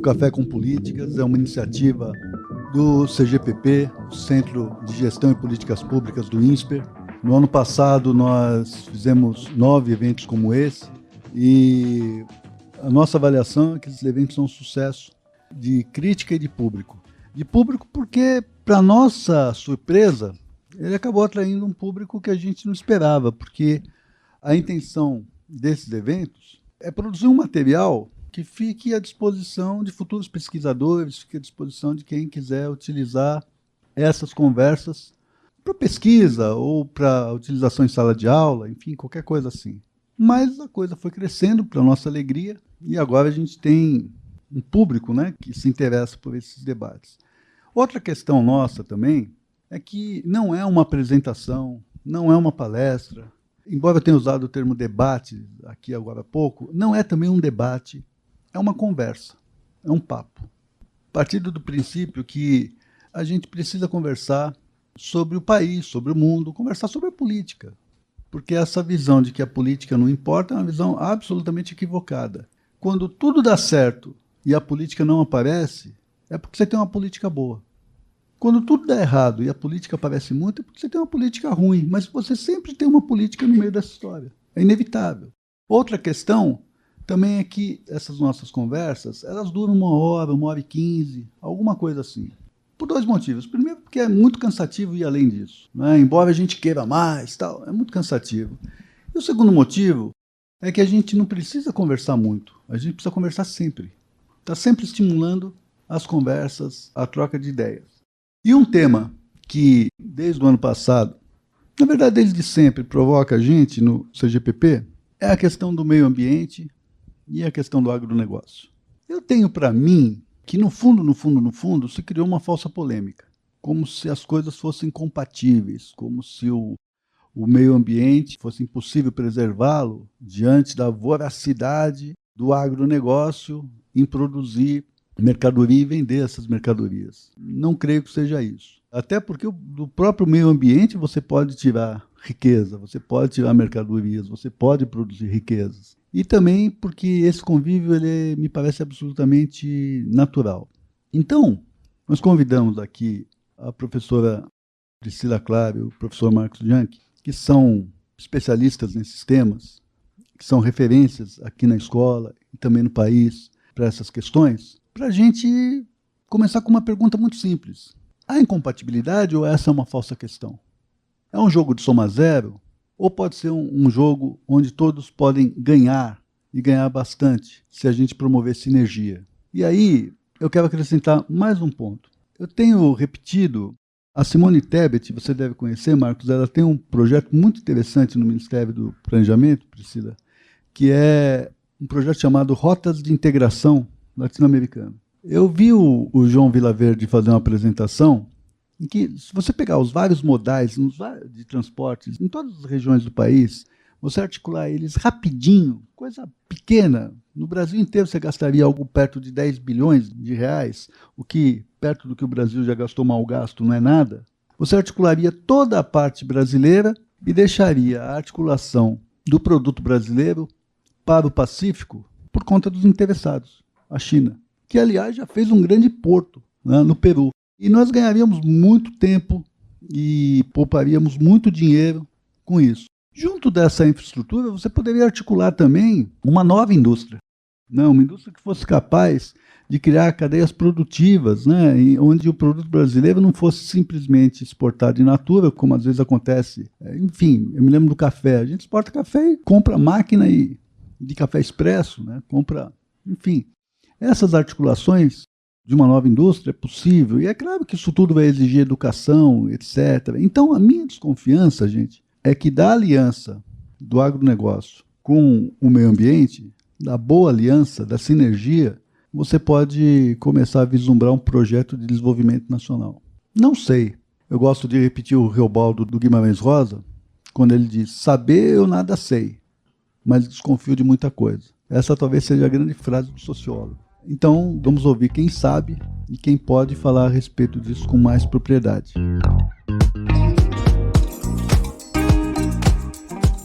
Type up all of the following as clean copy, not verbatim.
Café com Políticas é uma iniciativa do CGPP, o Centro de Gestão e Políticas Públicas do INSPER. No ano passado nós fizemos 9 eventos como esse e a nossa avaliação é que esses eventos são um sucesso de crítica e de público. De público porque, para nossa surpresa, ele acabou atraindo um público que a gente não esperava, porque a intenção desses eventos é produzir um material que fique à disposição de futuros pesquisadores, fique à disposição de quem quiser utilizar essas conversas para pesquisa ou para utilização em sala de aula, enfim, qualquer coisa assim. Mas a coisa foi crescendo para nossa alegria e agora a gente tem um público, né, que se interessa por esses debates. Outra questão nossa também é que não é uma apresentação, não é uma palestra, embora eu tenha usado o termo debate aqui agora há pouco, não é também um debate, é uma conversa, é um papo. Partindo do princípio que a gente precisa conversar sobre o país, sobre o mundo, conversar sobre a política. Porque essa visão de que a política não importa é uma visão absolutamente equivocada. Quando tudo dá certo e a política não aparece, é porque você tem uma política boa. Quando tudo dá errado e a política aparece muito, é porque você tem uma política ruim, mas você sempre tem uma política no meio dessa história. É inevitável. Outra questão também é que essas nossas conversas, elas duram 1 hora e 15, alguma coisa assim. Por 2 motivos. Primeiro, porque é muito cansativo ir além disso, né? Embora a gente queira mais, tal, é muito cansativo. E o segundo motivo é que a gente não precisa conversar muito, a gente precisa conversar sempre. Está sempre estimulando as conversas, a troca de ideias. E um tema que, desde o ano passado, na verdade desde sempre, provoca a gente no CGPP, é a questão do meio ambiente e a questão do agronegócio. Eu tenho para mim que no fundo, se criou uma falsa polêmica, como se as coisas fossem compatíveis, como se o meio ambiente fosse impossível preservá-lo diante da voracidade do agronegócio em produzir mercadoria e vender essas mercadorias. Não creio que seja isso. Até porque do próprio meio ambiente você pode tirar riqueza, você pode tirar mercadorias, você pode produzir riquezas. E também porque esse convívio ele me parece absolutamente natural. Então, nós convidamos aqui a professora Priscila Clary e o professor Marcos Janck, que são especialistas nesses temas, que são referências aqui na escola e também no país para essas questões, para a gente começar com uma pergunta muito simples. Há incompatibilidade ou essa é uma falsa questão? É um jogo de soma zero? Ou pode ser um jogo onde todos podem ganhar, e ganhar bastante, se a gente promover sinergia? E aí, eu quero acrescentar mais um ponto. Eu tenho repetido, a Simone Tebet, você deve conhecer, Marcos, ela tem um projeto muito interessante no Ministério do Planejamento, Priscila, que é um projeto chamado Rotas de Integração Latino-Americana. Eu vi o João Vilaverde fazer uma apresentação em que, se você pegar os vários modais de transportes em todas as regiões do país, você articular eles rapidinho, coisa pequena, no Brasil inteiro você gastaria algo perto de 10 bilhões de reais, o que, perto do que o Brasil já gastou mal gasto, não é nada. Você articularia toda a parte brasileira e deixaria a articulação do produto brasileiro para o Pacífico por conta dos interessados, a China, que, aliás, já fez um grande porto, né, no Peru. E nós ganharíamos muito tempo e pouparíamos muito dinheiro com isso. Junto dessa infraestrutura, você poderia articular também uma nova indústria, né? Uma indústria que fosse capaz de criar cadeias produtivas, né? Onde o produto brasileiro não fosse simplesmente exportado in natura, como às vezes acontece. Enfim, eu me lembro do café. A gente exporta café e compra máquina de café expresso, né? Compra, enfim. Essas articulações de uma nova indústria é possível, e é claro que isso tudo vai exigir educação, etc. Então, a minha desconfiança, gente, é que da aliança do agronegócio com o meio ambiente, da boa aliança, da sinergia, você pode começar a vislumbrar um projeto de desenvolvimento nacional. Não sei, eu gosto de repetir o Reobaldo do Guimarães Rosa, quando ele diz: saber eu nada sei, mas desconfio de muita coisa. Essa talvez seja a grande frase do sociólogo. Então, vamos ouvir quem sabe e quem pode falar a respeito disso com mais propriedade.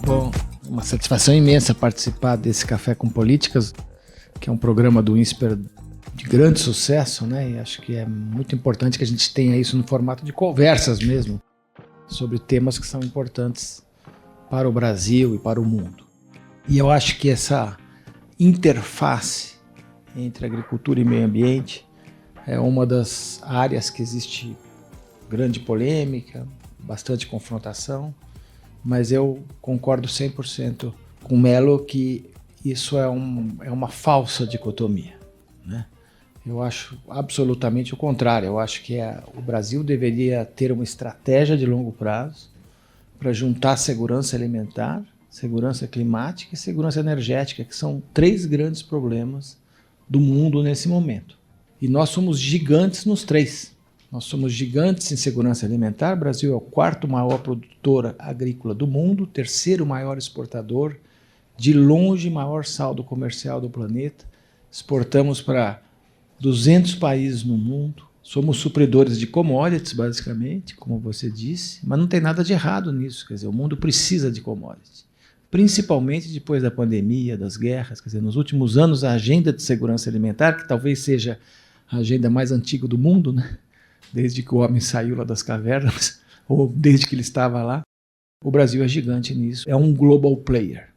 Bom, uma satisfação imensa participar desse Café com Políticas, que é um programa do INSPER de grande sucesso, né? E acho que é muito importante que a gente tenha isso no formato de conversas mesmo, sobre temas que são importantes para o Brasil e para o mundo. E eu acho que essa interface entre agricultura e meio ambiente é uma das áreas que existe grande polêmica, bastante confrontação, mas eu concordo 100% com o Melo que isso é uma falsa dicotomia, né? Eu acho absolutamente o contrário. Eu acho que o Brasil deveria ter uma estratégia de longo prazo para juntar segurança alimentar, segurança climática e segurança energética, que são 3 grandes problemas do mundo nesse momento. E nós somos gigantes nos 3. Nós somos gigantes em segurança alimentar. O Brasil é o 4º maior produtor agrícola do mundo, 3º maior exportador, de longe maior saldo comercial do planeta. Exportamos para 200 países no mundo. Somos supridores de commodities, basicamente, como você disse, mas não tem nada de errado nisso. Quer dizer, o mundo precisa de commodities, principalmente depois da pandemia, das guerras. Quer dizer, nos últimos anos, a agenda de segurança alimentar, que talvez seja a agenda mais antiga do mundo, né? Desde que o homem saiu lá das cavernas, ou desde que ele estava lá, o Brasil é gigante nisso, é um global player.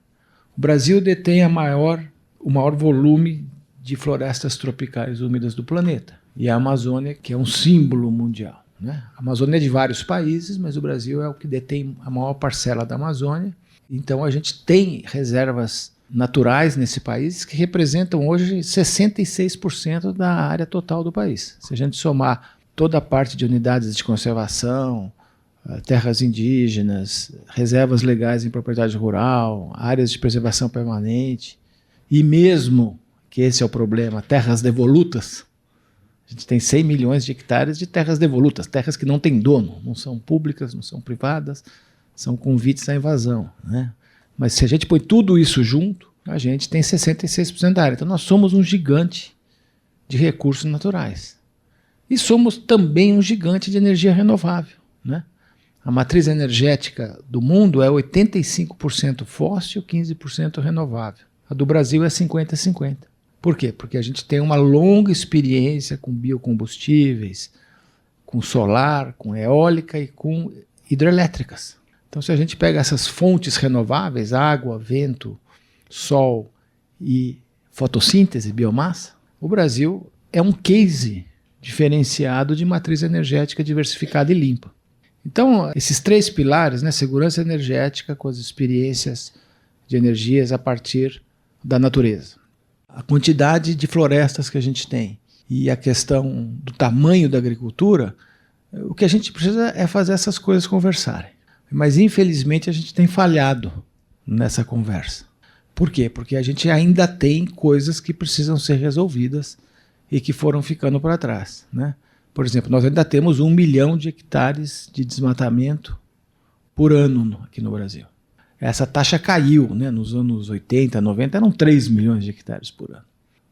O Brasil detém o maior volume de florestas tropicais úmidas do planeta. E a Amazônia, que é um símbolo mundial, né? A Amazônia é de vários países, mas o Brasil é o que detém a maior parcela da Amazônia. Então a gente tem reservas naturais nesse país que representam hoje 66% da área total do país. Se a gente somar toda a parte de unidades de conservação, terras indígenas, reservas legais em propriedade rural, áreas de preservação permanente, e mesmo, que esse é o problema, terras devolutas. A gente tem 100 milhões de hectares de terras devolutas, terras que não têm dono, não são públicas, não são privadas, são convites à invasão, né? Mas se a gente põe tudo isso junto, a gente tem 66% da área. Então nós somos um gigante de recursos naturais. E somos também um gigante de energia renovável, né? A matriz energética do mundo é 85% fóssil, 15% renovável. A do Brasil é 50-50. Por quê? Porque a gente tem uma longa experiência com biocombustíveis, com solar, com eólica e com hidrelétricas. Então, se a gente pega essas fontes renováveis, água, vento, sol e fotossíntese, biomassa, o Brasil é um case diferenciado de matriz energética diversificada e limpa. Então, esses 3 pilares, né, segurança energética com as experiências de energias a partir da natureza, a quantidade de florestas que a gente tem e a questão do tamanho da agricultura, o que a gente precisa é fazer essas coisas conversarem. Mas, infelizmente, a gente tem falhado nessa conversa. Por quê? Porque a gente ainda tem coisas que precisam ser resolvidas e que foram ficando para trás, né? Por exemplo, nós ainda temos 1 milhão de hectares de desmatamento por ano aqui no Brasil. Essa taxa caiu, né? Nos anos 80, 90, eram 3 milhões de hectares por ano.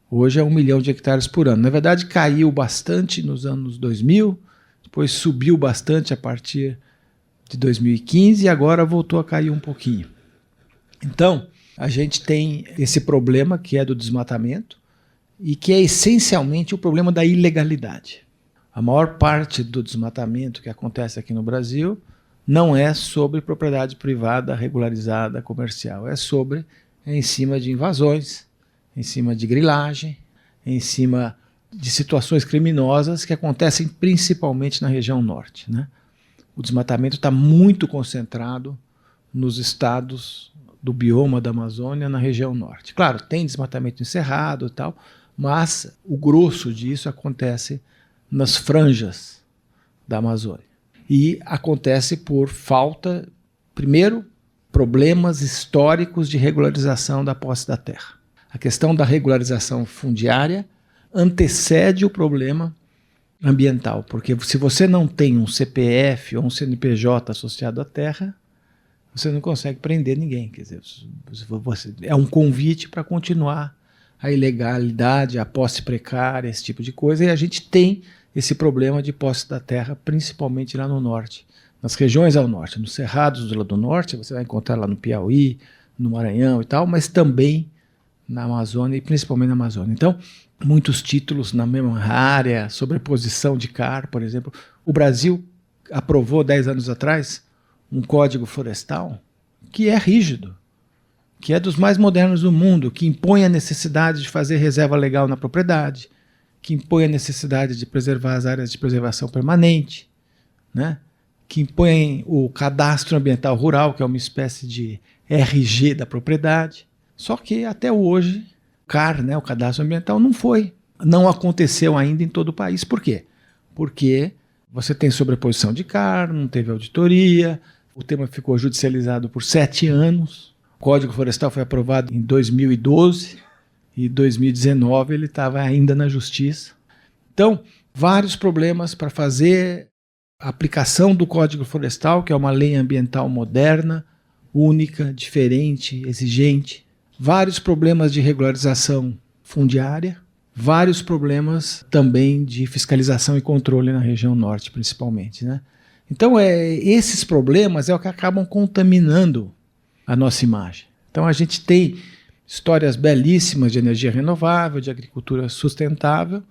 Hoje é 1 milhão de hectares por ano. Na verdade, caiu bastante nos anos 2000, depois subiu bastante a partir de 2015 e agora voltou a cair um pouquinho. Então, a gente tem esse problema que é do desmatamento e que é essencialmente o problema da ilegalidade. A maior parte do desmatamento que acontece aqui no Brasil não é sobre propriedade privada regularizada comercial, é em cima de invasões, em cima de grilagem, em cima de situações criminosas que acontecem principalmente na região norte, né? O desmatamento está muito concentrado nos estados do bioma da Amazônia, na região norte. Claro, tem desmatamento em cerrado e tal, mas o grosso disso acontece nas franjas da Amazônia. E acontece por falta, primeiro, problemas históricos de regularização da posse da terra. A questão da regularização fundiária antecede o problema ambiental, porque se você não tem um CPF ou um CNPJ associado à terra, você não consegue prender ninguém. Quer dizer, é um convite para continuar a ilegalidade, a posse precária, esse tipo de coisa, e a gente tem esse problema de posse da terra, principalmente lá no norte, nas regiões ao norte, nos cerrados do lado norte, você vai encontrar lá no Piauí, no Maranhão e tal, mas também na Amazônia e principalmente na Amazônia. Então, muitos títulos na mesma área, sobreposição de CAR, por exemplo. O Brasil aprovou 10 anos atrás um código florestal que é rígido, que é dos mais modernos do mundo, que impõe a necessidade de fazer reserva legal na propriedade, que impõe a necessidade de preservar as áreas de preservação permanente, né? Que impõe o cadastro ambiental rural, que é uma espécie de RG da propriedade. Só que até hoje, o CAR, né, o cadastro ambiental, não aconteceu ainda em todo o país. Por quê? Porque você tem sobreposição de CAR, não teve auditoria, o tema ficou judicializado por 7 anos, o Código Florestal foi aprovado em 2012 e em 2019 ele estava ainda na justiça. Então, vários problemas para fazer a aplicação do Código Florestal, que é uma lei ambiental moderna, única, diferente, exigente. Vários problemas de regularização fundiária, vários problemas também de fiscalização e controle na região norte, principalmente, né? Então, esses problemas é o que acabam contaminando a nossa imagem. Então, a gente tem histórias belíssimas de energia renovável, de agricultura sustentável,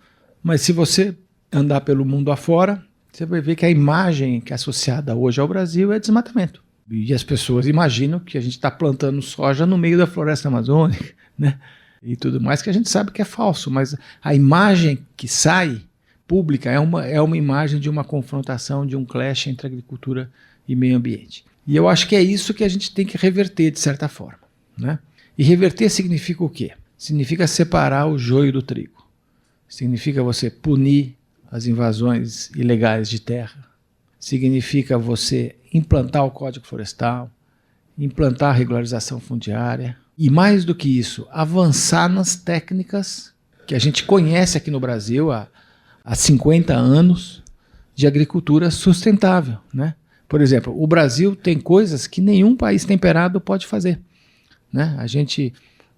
mas se você andar pelo mundo afora, você vai ver que a imagem que é associada hoje ao Brasil é desmatamento. E as pessoas imaginam que a gente está plantando soja no meio da floresta amazônica, né? E tudo mais, que a gente sabe que é falso, mas a imagem que sai pública é uma imagem de uma confrontação, de um clash entre agricultura e meio ambiente. E eu acho que é isso que a gente tem que reverter, de certa forma, né? E reverter significa o quê? Significa separar o joio do trigo. Significa você punir as invasões ilegais de terra. Significa você implantar o Código Florestal, implantar a regularização fundiária e, mais do que isso, avançar nas técnicas que a gente conhece aqui no Brasil há 50 anos de agricultura sustentável, né? Por exemplo, o Brasil tem coisas que nenhum país temperado pode fazer, né? A gente,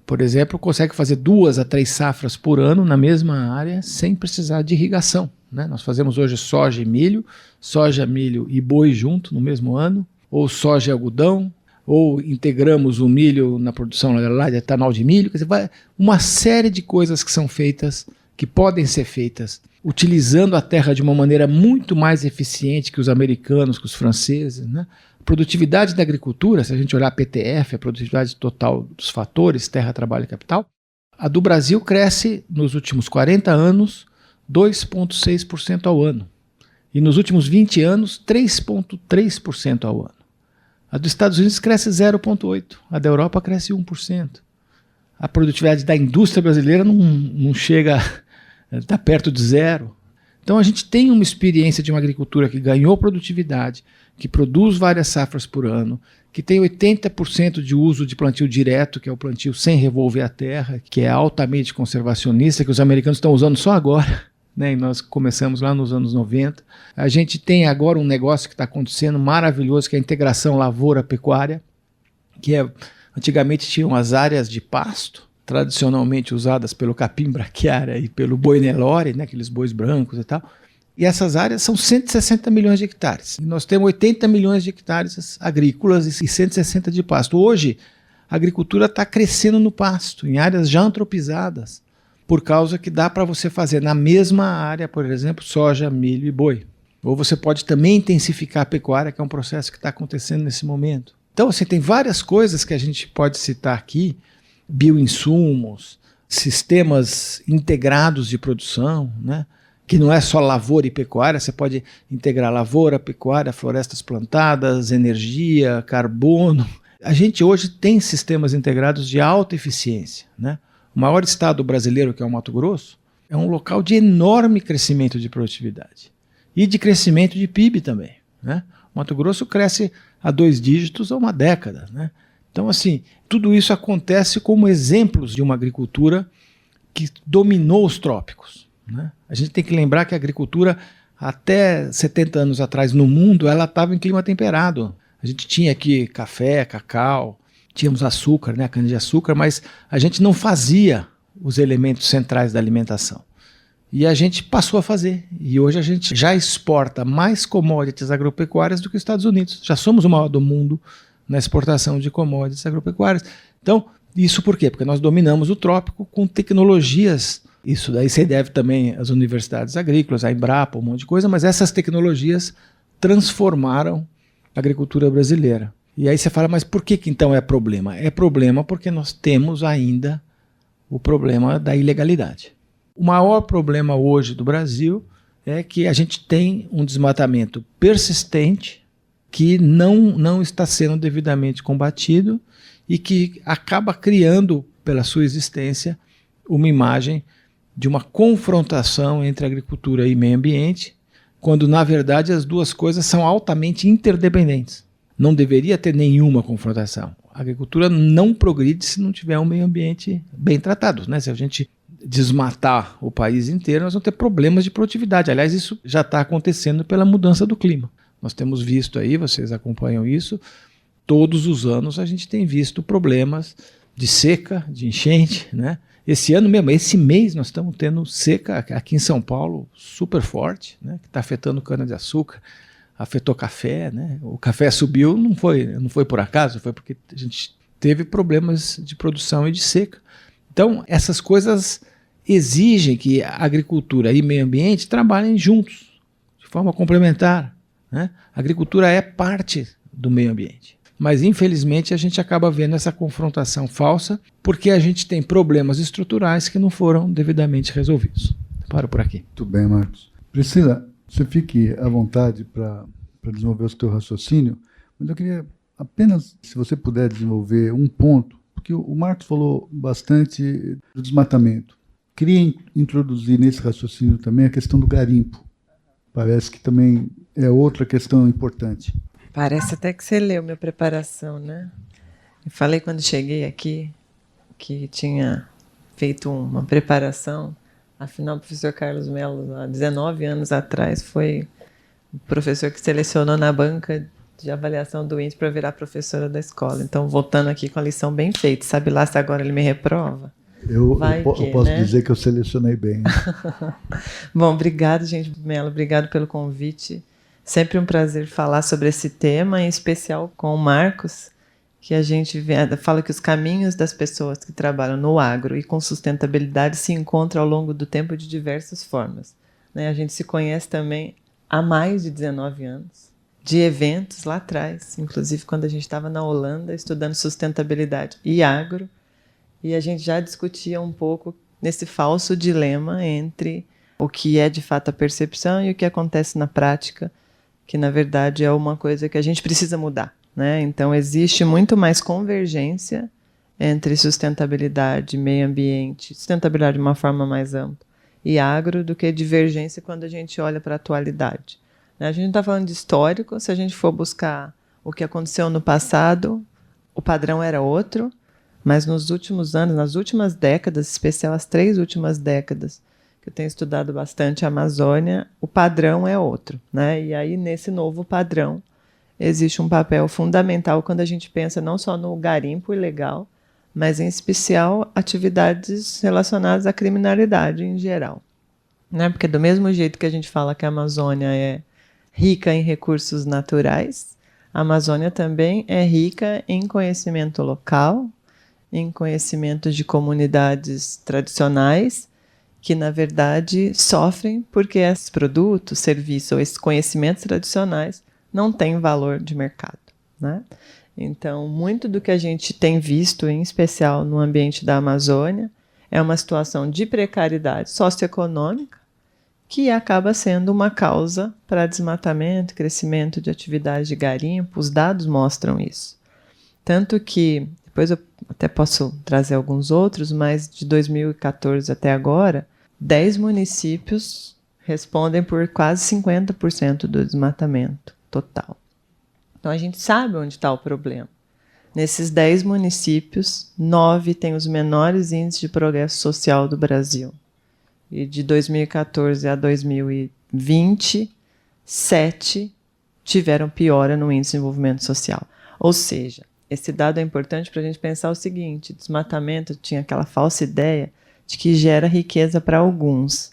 por exemplo, consegue fazer 2 a 3 safras por ano na mesma área sem precisar de irrigação, né? Nós fazemos hoje soja, milho e boi junto no mesmo ano, ou soja e algodão, ou integramos o milho na produção lá de etanol de milho. Quer dizer, uma série de coisas que são feitas, que podem ser feitas, utilizando a terra de uma maneira muito mais eficiente que os americanos, que os franceses, né? A produtividade da agricultura, se a gente olhar a PTF, a produtividade total dos fatores, terra, trabalho e capital, a do Brasil cresce nos últimos 40 anos 2,6% ao ano. E nos últimos 20 anos, 3,3% ao ano. A dos Estados Unidos cresce 0,8%. A da Europa cresce 1%. A produtividade da indústria brasileira não chega, está perto de 0%. Então a gente tem uma experiência de uma agricultura que ganhou produtividade, que produz várias safras por ano, que tem 80% de uso de plantio direto, que é o plantio sem revolver a terra, que é altamente conservacionista, que os americanos estão usando só agora, né? E nós começamos lá nos anos 90. A gente tem agora um negócio que está acontecendo maravilhoso, que é a integração lavoura-pecuária, que antigamente tinham as áreas de pasto, tradicionalmente usadas pelo capim braquiária e pelo boi Nelore, né, aqueles bois brancos e tal. E essas áreas são 160 milhões de hectares. E nós temos 80 milhões de hectares agrícolas e 160 de pasto. Hoje, a agricultura está crescendo no pasto, em áreas já antropizadas, por causa que dá para você fazer na mesma área, por exemplo, soja, milho e boi. Ou você pode também intensificar a pecuária, que é um processo que está acontecendo nesse momento. Então, assim, tem várias coisas que a gente pode citar aqui, bioinsumos, sistemas integrados de produção, né? Que não é só lavoura e pecuária, você pode integrar lavoura, pecuária, florestas plantadas, energia, carbono. A gente hoje tem sistemas integrados de alta eficiência, né? O maior estado brasileiro, que é o Mato Grosso, é um local de enorme crescimento de produtividade e de crescimento de PIB também, né? O Mato Grosso cresce a 2 dígitos há uma década, né? Então, assim, tudo isso acontece como exemplos de uma agricultura que dominou os trópicos, né? A gente tem que lembrar que a agricultura, até 70 anos atrás no mundo, ela estava em clima temperado. A gente tinha aqui café, cacau, tínhamos açúcar, né, cana-de-açúcar, mas a gente não fazia os elementos centrais da alimentação. E a gente passou a fazer. E hoje a gente já exporta mais commodities agropecuárias do que os Estados Unidos. Já somos o maior do mundo na exportação de commodities agropecuárias. Então, isso por quê? Porque nós dominamos o trópico com tecnologias Isso daí se deve também às universidades agrícolas, à Embrapa, um monte de coisa, mas essas tecnologias transformaram a agricultura brasileira. E aí você fala, mas por que então é problema? É problema porque nós temos ainda o problema da ilegalidade. O maior problema hoje do Brasil é que a gente tem um desmatamento persistente que não está sendo devidamente combatido e que acaba criando, pela sua existência, uma imagem de uma confrontação entre agricultura e meio ambiente, quando, na verdade, as duas coisas são altamente interdependentes. Não deveria ter nenhuma confrontação. A agricultura não progride se não tiver um meio ambiente bem tratado, né? Se a gente desmatar o país inteiro, nós vamos ter problemas de produtividade. Aliás, isso já está acontecendo pela mudança do clima. Nós temos visto aí, vocês acompanham isso, todos os anos a gente tem visto problemas de seca, de enchente, né? Esse ano mesmo, esse mês, nós estamos tendo seca aqui em São Paulo super forte, né? Que está afetando cana-de-açúcar, afetou café, né? O café subiu, não foi por acaso, foi porque a gente teve problemas de produção e de seca. Então, essas coisas exigem que a agricultura e meio ambiente trabalhem juntos, de forma complementar, né? A agricultura é parte do meio ambiente. Mas, infelizmente, a gente acaba vendo essa confrontação falsa porque a gente tem problemas estruturais que não foram devidamente resolvidos. Paro por aqui. Muito bem, Marcos. Priscila, você fique à vontade para desenvolver o seu raciocínio, mas eu queria apenas, se você puder desenvolver um ponto, porque o Marcos falou bastante do desmatamento. Queria introduzir nesse raciocínio também a questão do garimpo. Parece que também é outra questão importante. Parece até que você leu minha preparação, né? Eu falei quando cheguei aqui que tinha feito uma preparação. Afinal, o professor Carlos Mello, há 19 anos atrás, foi o professor que selecionou na banca de avaliação do índice para virar professora da escola. Então, voltando aqui com a lição bem feita. Sabe lá se agora ele me reprova? Eu posso, né, dizer que eu selecionei bem. Bom, obrigado, gente. Mello, obrigado pelo convite. Sempre um prazer falar sobre esse tema, em especial com o Marcos, que a gente fala que os caminhos das pessoas que trabalham no agro e com sustentabilidade se encontram ao longo do tempo de diversas formas, né? A gente se conhece também há mais de 19 anos, de eventos lá atrás, inclusive quando a gente estava na Holanda estudando sustentabilidade e agro, e a gente já discutia um pouco nesse falso dilema entre o que é de fato a percepção e o que acontece na prática, que na verdade é uma coisa que a gente precisa mudar, né? Então existe muito mais convergência entre sustentabilidade, meio ambiente, sustentabilidade de uma forma mais ampla, e agro, do que divergência quando a gente olha para a atualidade. A gente não está falando de histórico, se a gente for buscar o que aconteceu no passado, o padrão era outro, mas nos últimos anos, nas últimas décadas, em especial as 3 últimas décadas, que eu tenho estudado bastante a Amazônia, o padrão é outro, né? E aí, nesse novo padrão, existe um papel fundamental quando a gente pensa não só no garimpo ilegal, mas, em especial, atividades relacionadas à criminalidade em geral, né? Porque do mesmo jeito que a gente fala que a Amazônia é rica em recursos naturais, a Amazônia também é rica em conhecimento local, em conhecimento de comunidades tradicionais, que, na verdade, sofrem porque esses produtos, serviços ou esses conhecimentos tradicionais não têm valor de mercado, né? Então, muito do que a gente tem visto, em especial no ambiente da Amazônia, é uma situação de precariedade socioeconômica que acaba sendo uma causa para desmatamento, crescimento de atividades de garimpo. Os dados mostram isso. Tanto que, depois eu até posso trazer alguns outros, mas de 2014 até agora, 10 municípios respondem por quase 50% do desmatamento total. Então a gente sabe onde está o problema. Nesses 10 municípios, 9 têm os menores índices de progresso social do Brasil. E de 2014 a 2020, 7 tiveram piora no índice de desenvolvimento social. Ou seja, esse dado é importante para a gente pensar o seguinte: desmatamento tinha aquela falsa ideia de que gera riqueza para alguns,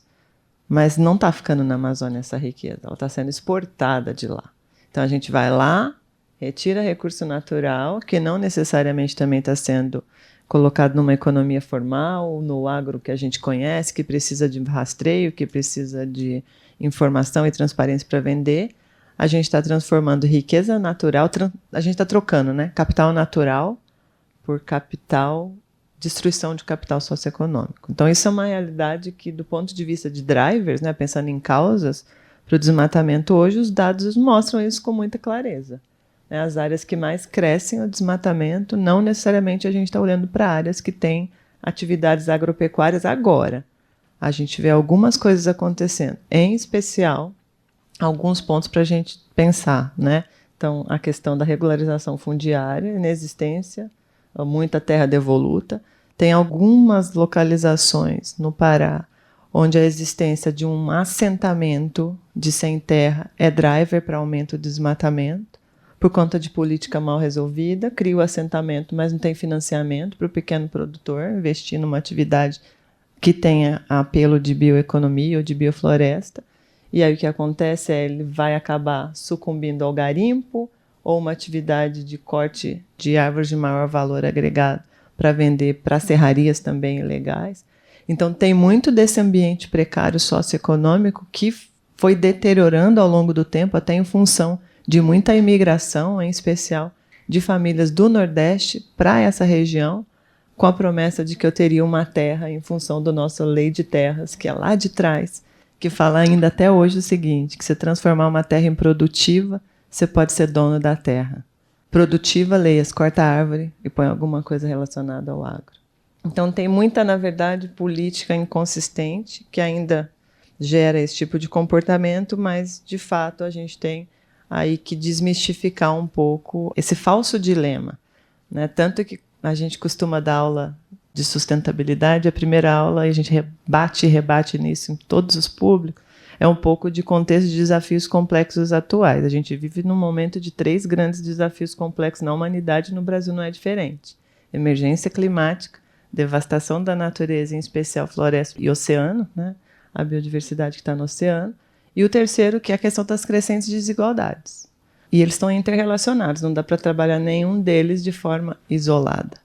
mas não está ficando na Amazônia essa riqueza, ela está sendo exportada de lá. Então a gente vai lá, retira recurso natural, que não necessariamente também está sendo colocado numa economia formal, no agro que a gente conhece, que precisa de rastreio, que precisa de informação e transparência para vender. A gente está transformando riqueza natural, a gente está trocando, né? Capital natural por capital, destruição de capital socioeconômico. Então, isso é uma realidade que, do ponto de vista de drivers, né, pensando em causas, para o desmatamento hoje, os dados mostram isso com muita clareza. As áreas que mais crescem o desmatamento, não necessariamente a gente está olhando para áreas que têm atividades agropecuárias agora. A gente vê algumas coisas acontecendo, em especial, alguns pontos para a gente pensar, né? Então, a questão da regularização fundiária, inexistência, muita terra devoluta. Tem algumas localizações no Pará onde a existência de um assentamento de sem terra é driver para aumento do desmatamento. Por conta de política mal resolvida, cria o assentamento, mas não tem financiamento para o pequeno produtor investir numa atividade que tenha apelo de bioeconomia ou de biofloresta. E aí o que acontece é ele vai acabar sucumbindo ao garimpo ou uma atividade de corte de árvores de maior valor agregado para vender para serrarias também ilegais. Então tem muito desse ambiente precário socioeconômico que foi deteriorando ao longo do tempo, até em função de muita imigração, em especial de famílias do Nordeste para essa região, com a promessa de que eu teria uma terra em função da nossa lei de terras, que é lá de trás, que fala ainda até hoje o seguinte, que se transformar uma terra em produtiva, você pode ser dono da terra. Produtiva, leias, corta a árvore e põe alguma coisa relacionada ao agro. Então tem muita, na verdade, política inconsistente que ainda gera esse tipo de comportamento, mas, de fato, a gente tem aí que desmistificar um pouco esse falso dilema, né? Tanto que a gente costuma dar aula de sustentabilidade, a primeira aula, a gente rebate e rebate nisso em todos os públicos, é um pouco de contexto de desafios complexos atuais. A gente vive num momento de 3 grandes desafios complexos na humanidade, no Brasil não é diferente. Emergência climática, devastação da natureza, em especial floresta e oceano, né? A biodiversidade que está no oceano, e o terceiro, que é a questão das crescentes desigualdades. E eles estão interrelacionados, não dá para trabalhar nenhum deles de forma isolada.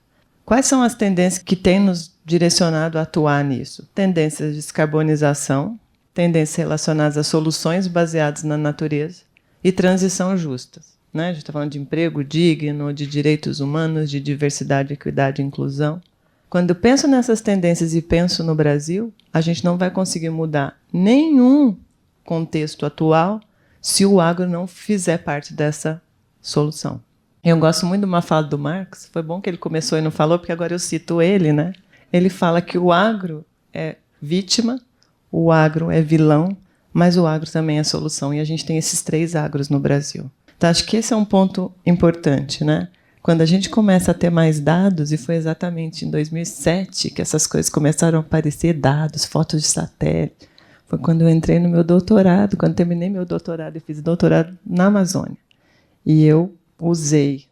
Quais são as tendências que têm nos direcionado a atuar nisso? Tendências de descarbonização, tendências relacionadas a soluções baseadas na natureza e transição justas. Né? A gente está falando de emprego digno, de direitos humanos, de diversidade, equidade e inclusão. Quando eu penso nessas tendências e penso no Brasil, a gente não vai conseguir mudar nenhum contexto atual se o agro não fizer parte dessa solução. Eu gosto muito de uma fala do Marx, foi bom que ele começou e não falou, porque agora eu cito ele, né? Ele fala que o agro é vítima, o agro é vilão, mas o agro também é solução, e a gente tem esses 3 agros no Brasil. Então, acho que esse é um ponto importante, né? Quando a gente começa a ter mais dados, e foi exatamente em 2007 que essas coisas começaram a aparecer, dados, fotos de satélite, foi quando eu entrei no meu doutorado, quando terminei meu doutorado, eu fiz doutorado na Amazônia. E eu usei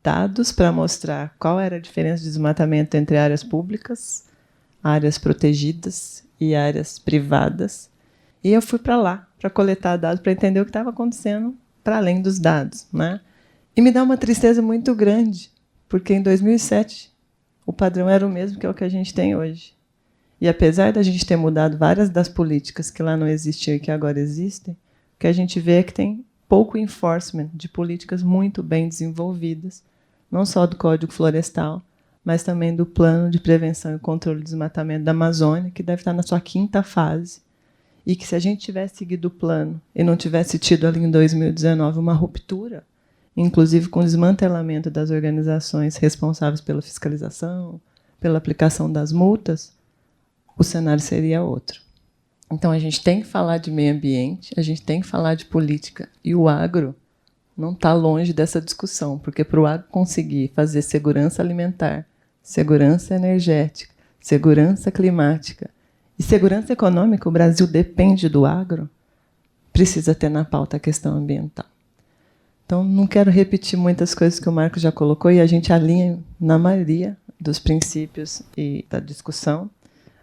dados para mostrar qual era a diferença de desmatamento entre áreas públicas, áreas protegidas e áreas privadas. E eu fui para lá para coletar dados, para entender o que estava acontecendo para além dos dados, né? E me dá uma tristeza muito grande, porque em 2007 o padrão era o mesmo que é o que a gente tem hoje. E apesar da gente ter mudado várias das políticas que lá não existiam e que agora existem, o que a gente vê é que tem pouco enforcement de políticas muito bem desenvolvidas, não só do Código Florestal, mas também do Plano de Prevenção e Controle do Desmatamento da Amazônia, que deve estar na sua 5ª fase, e que se a gente tivesse seguido o plano e não tivesse tido ali em 2019 uma ruptura, inclusive com o desmantelamento das organizações responsáveis pela fiscalização, pela aplicação das multas, o cenário seria outro. Então, a gente tem que falar de meio ambiente, a gente tem que falar de política, e o agro não está longe dessa discussão, porque para o agro conseguir fazer segurança alimentar, segurança energética, segurança climática e segurança econômica, o Brasil depende do agro, precisa ter na pauta a questão ambiental. Então, não quero repetir muitas coisas que o Marcos já colocou, e a gente alinha na maioria dos princípios e da discussão,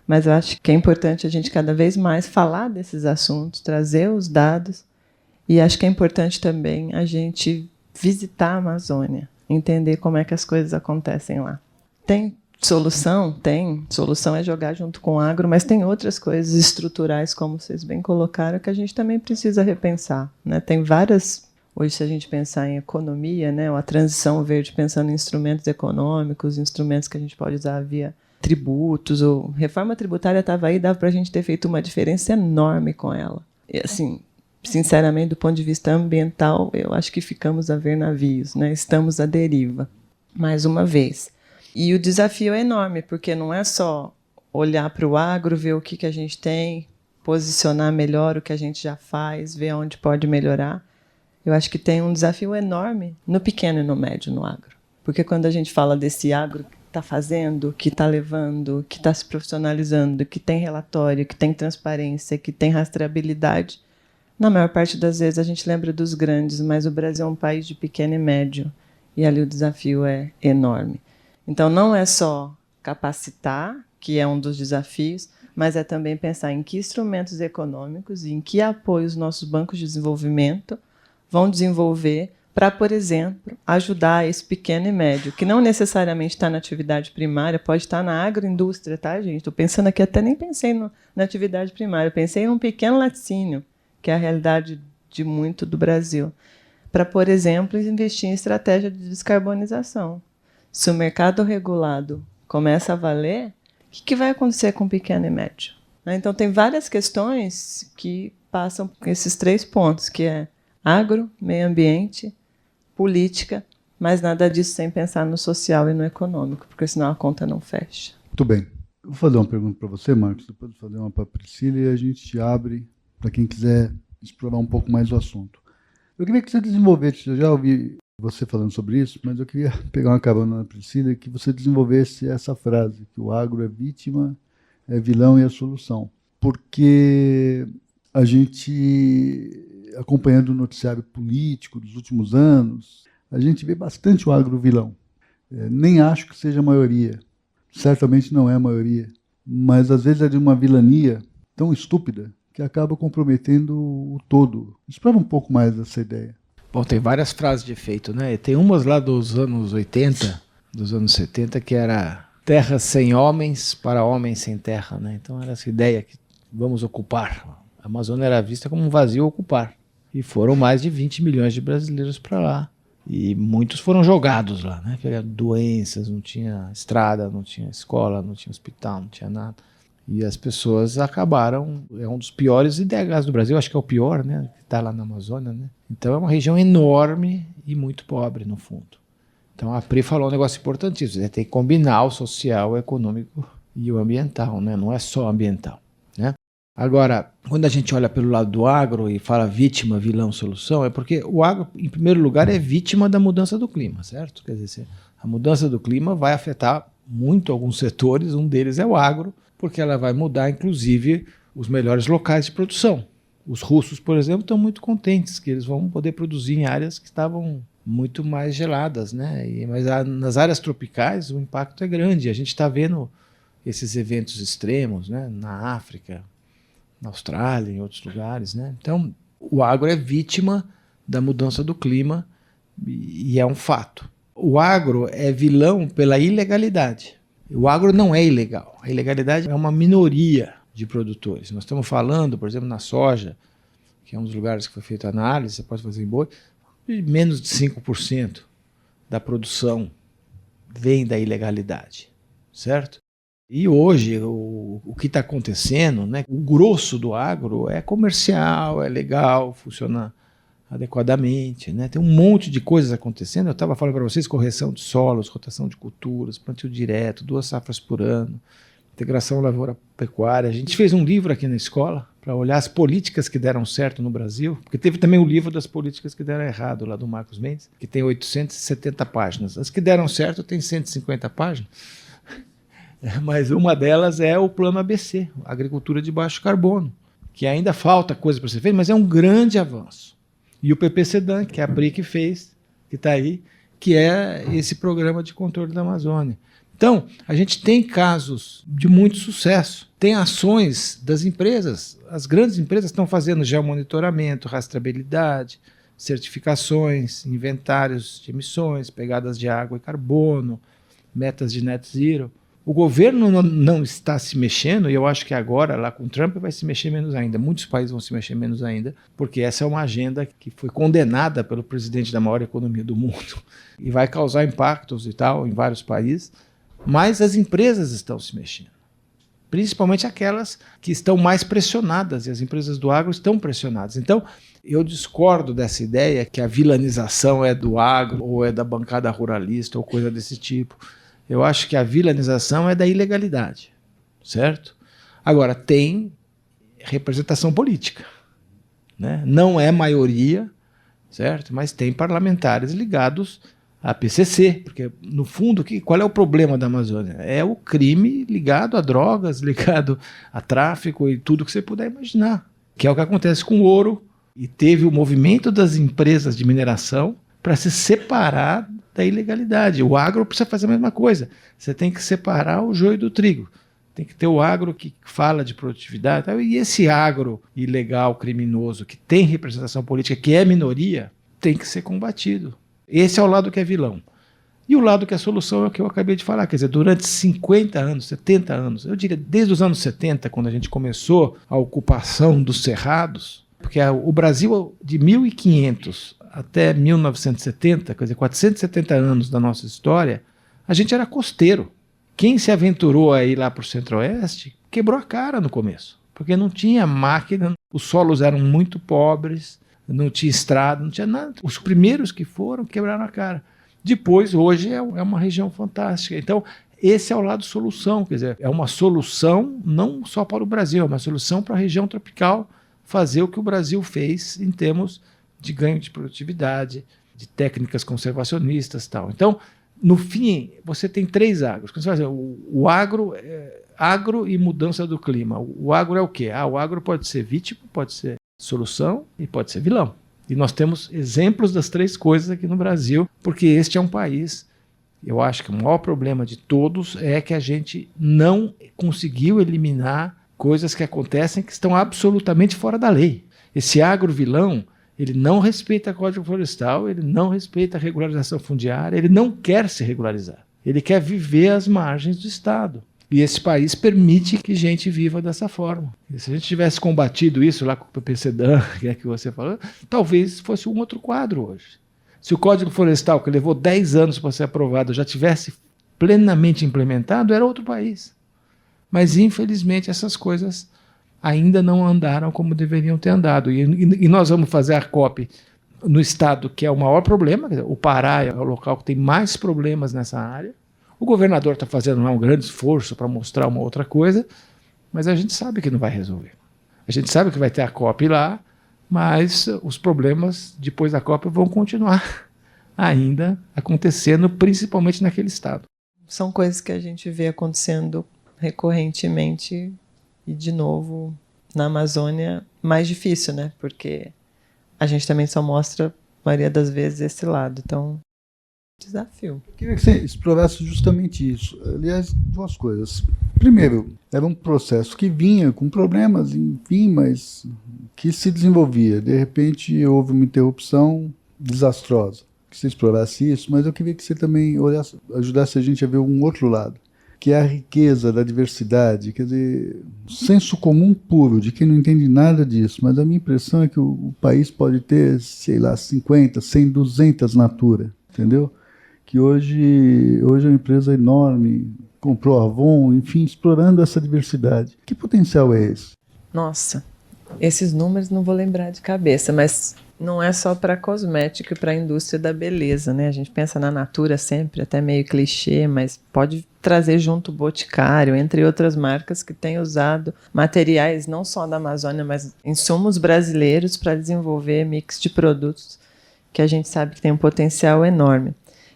mas eu acho que é importante a gente cada vez mais falar desses assuntos, trazer os dados, e acho que é importante também a gente visitar a Amazônia, entender como é que as coisas acontecem lá. Tem solução? Tem. Solução é jogar junto com o agro, mas tem outras coisas estruturais, como vocês bem colocaram, que a gente também precisa repensar, né? Tem várias. Hoje, se a gente pensar em economia, né, ou a transição verde, pensando em instrumentos econômicos, instrumentos que a gente pode usar via tributos, ou reforma tributária estava aí, dava para a gente ter feito uma diferença enorme com ela. E, assim, sinceramente, do ponto de vista ambiental, eu acho que ficamos a ver navios, né? Estamos à deriva, mais uma vez. E o desafio é enorme, porque não é só olhar para o agro, ver o que a gente tem, posicionar melhor o que a gente já faz, ver onde pode melhorar. Eu acho que tem um desafio enorme no pequeno e no médio no agro. Porque quando a gente fala desse agro que está fazendo, que está levando, que está se profissionalizando, que tem relatório, que tem transparência, que tem rastreabilidade, na maior parte das vezes a gente lembra dos grandes, mas o Brasil é um país de pequeno e médio, e ali o desafio é enorme. Então, não é só capacitar, que é um dos desafios, mas é também pensar em que instrumentos econômicos e em que apoio os nossos bancos de desenvolvimento vão desenvolver para, por exemplo, ajudar esse pequeno e médio, que não necessariamente está na atividade primária, pode estar na agroindústria, tá, gente? Estou pensando aqui, até nem pensei na atividade primária, pensei em um pequeno laticínio, que é a realidade de muito do Brasil, para, por exemplo, investir em estratégia de descarbonização. Se o mercado regulado começa a valer, o que vai acontecer com o pequeno e médio? Então, tem várias questões que passam por esses 3 pontos, que é agro, meio ambiente, política, mas nada disso sem pensar no social e no econômico, porque senão a conta não fecha. Muito bem. Eu vou fazer uma pergunta para você, Marcos, depois vou fazer uma para a Priscila e a gente abre para quem quiser explorar um pouco mais o assunto. Eu queria que você desenvolvesse, eu já ouvi você falando sobre isso, mas eu queria pegar uma carona na Priscila e que você desenvolvesse essa frase, que o agro é vítima, é vilão e é solução. Porque a gente, acompanhando o noticiário político dos últimos anos, a gente vê bastante o agro vilão. Nem acho que seja a maioria, certamente não é a maioria, mas às vezes é de uma vilania tão estúpida que acaba comprometendo o todo. Explora um pouco mais essa ideia. Bom, tem várias frases de efeito, né? Tem umas lá dos anos 80, dos anos 70, que era terra sem homens para homens sem terra, né? Então era essa ideia que vamos ocupar. A Amazônia era vista como um vazio a ocupar. E foram mais de 20 milhões de brasileiros para lá. E muitos foram jogados lá, né? Doenças, não tinha estrada, não tinha escola, não tinha hospital, não tinha nada. E as pessoas acabaram, é um dos piores IDHs do Brasil, acho que é o pior, né? Que está lá na Amazônia, né? Então é uma região enorme e muito pobre, no fundo. Então a Pri falou um negócio importantíssimo, tem que combinar o social, o econômico e o ambiental, né? Não é só ambiental, né? Agora, quando a gente olha pelo lado do agro e fala vítima, vilão, solução, é porque o agro, em primeiro lugar, é vítima da mudança do clima, certo? Quer dizer, a mudança do clima vai afetar muito alguns setores, um deles é o agro, porque ela vai mudar, inclusive, os melhores locais de produção. Os russos, por exemplo, estão muito contentes que eles vão poder produzir em áreas que estavam muito mais geladas, né? Mas nas áreas tropicais o impacto é grande. A gente está vendo esses eventos extremos, né? Na África, na Austrália, em outros lugares, né? Então, o agro é vítima da mudança do clima e é um fato. O agro é vilão pela ilegalidade. O agro não é ilegal. A ilegalidade é uma minoria de produtores. Nós estamos falando, por exemplo, na soja, que é um dos lugares que foi feita a análise, você pode fazer em boi, menos de 5% da produção vem da ilegalidade, certo? E hoje, o que está acontecendo, né, o grosso do agro é comercial, é legal, funciona adequadamente, né? Tem um monte de coisas acontecendo. Eu estava falando para vocês, correção de solos, rotação de culturas, plantio direto, 2 safras por ano, integração lavoura-pecuária. A gente fez um livro aqui na escola para olhar as políticas que deram certo no Brasil, porque teve também o livro das políticas que deram errado, lá do Marcos Mendes, que tem 870 páginas. As que deram certo tem 150 páginas, mas uma delas é o Plano ABC, Agricultura de Baixo Carbono, que ainda falta coisa para ser feita, mas é um grande avanço. E o PPCDAN, que é a Pri que fez, que está aí, que é esse programa de controle da Amazônia. Então, a gente tem casos de muito sucesso. Tem ações das empresas. As grandes empresas estão fazendo geomonitoramento, rastreabilidade, certificações, inventários de emissões, pegadas de água e carbono, metas de net zero. O governo não está se mexendo, e eu acho que agora, lá com o Trump, vai se mexer menos ainda. Muitos países vão se mexer menos ainda, porque essa é uma agenda que foi condenada pelo presidente da maior economia do mundo e vai causar impactos e tal em vários países. Mas as empresas estão se mexendo, principalmente aquelas que estão mais pressionadas, e as empresas do agro estão pressionadas. Então, eu discordo dessa ideia que a vilanização é do agro, ou é da bancada ruralista, ou coisa desse tipo. Eu acho que a vilanização é da ilegalidade, certo? Agora, tem representação política, né? Não é maioria, certo? Mas tem parlamentares ligados à PCC, porque, no fundo, qual é o problema da Amazônia? É o crime ligado a drogas, ligado a tráfico e tudo que você puder imaginar, que é o que acontece com o ouro, e teve o movimento das empresas de mineração para se separar da ilegalidade. O agro precisa fazer a mesma coisa. Você tem que separar o joio do trigo. Tem que ter o agro que fala de produtividade. E esse agro ilegal, criminoso, que tem representação política, que é minoria, tem que ser combatido. Esse é o lado que é vilão. E o lado que é solução é o que eu acabei de falar. Quer dizer, durante 50 anos, 70 anos, eu diria desde os anos 70, quando a gente começou a ocupação dos cerrados, porque o Brasil, de 1500 até 1970, quer dizer, 470 anos da nossa história, a gente era costeiro. Quem se aventurou a ir lá para o Centro-Oeste quebrou a cara no começo, porque não tinha máquina, os solos eram muito pobres, não tinha estrada, não tinha nada. Os primeiros que foram quebraram a cara. Depois, hoje, é uma região fantástica. Então, esse é o lado solução, quer dizer, é uma solução não só para o Brasil, é uma solução para a região tropical fazer o que o Brasil fez em termos de ganho de produtividade, de técnicas conservacionistas e tal. Então, no fim, você tem 3 agros. Quando você faz o agro, agro e mudança do clima. O agro é o quê? O agro pode ser vítima, pode ser solução e pode ser vilão. E nós temos exemplos das 3 coisas aqui no Brasil, porque este é um país, eu acho que o maior problema de todos é que a gente não conseguiu eliminar coisas que acontecem que estão absolutamente fora da lei. Esse agro vilão, ele não respeita o Código Florestal, ele não respeita a regularização fundiária, ele não quer se regularizar. Ele quer viver às margens do Estado. E esse país permite que gente viva dessa forma. E se a gente tivesse combatido isso lá com o PPCDAN, que é que você falou, talvez fosse um outro quadro hoje. Se o Código Florestal, que levou 10 anos para ser aprovado, já tivesse plenamente implementado, era outro país. Mas, infelizmente, essas coisas ainda não andaram como deveriam ter andado. E nós vamos fazer a COP no estado que é o maior problema. Quer dizer, o Pará é o local que tem mais problemas nessa área. O governador está fazendo lá um grande esforço para mostrar uma outra coisa, mas a gente sabe que não vai resolver. A gente sabe que vai ter a COP lá, mas os problemas depois da COP vão continuar ainda acontecendo, principalmente naquele estado. São coisas que a gente vê acontecendo recorrentemente. E, de novo, na Amazônia, mais difícil, né? Porque a gente também só mostra, a maioria das vezes, esse lado. Então, desafio. Eu queria que você explorasse justamente isso. Aliás, 2 coisas. Primeiro, era um processo que vinha com problemas, enfim, mas que se desenvolvia. De repente, houve uma interrupção desastrosa. Que você explorasse isso, mas eu queria que você também ajudasse a gente a ver um outro lado, que é a riqueza da diversidade, quer dizer, senso comum puro, de quem não entende nada disso, mas a minha impressão é que o país pode ter, sei lá, 50, 100, 200 Natura, entendeu? Que hoje é uma empresa enorme, comprou a Avon, enfim, explorando essa diversidade. Que potencial é esse? Nossa, esses números não vou lembrar de cabeça, mas não é só para cosmético e para a indústria da beleza, né? A gente pensa na Natura sempre, até meio clichê, mas pode trazer junto o Boticário, entre outras marcas que têm usado materiais não só da Amazônia, mas insumos brasileiros para desenvolver mix de produtos que a gente sabe que tem um potencial enorme.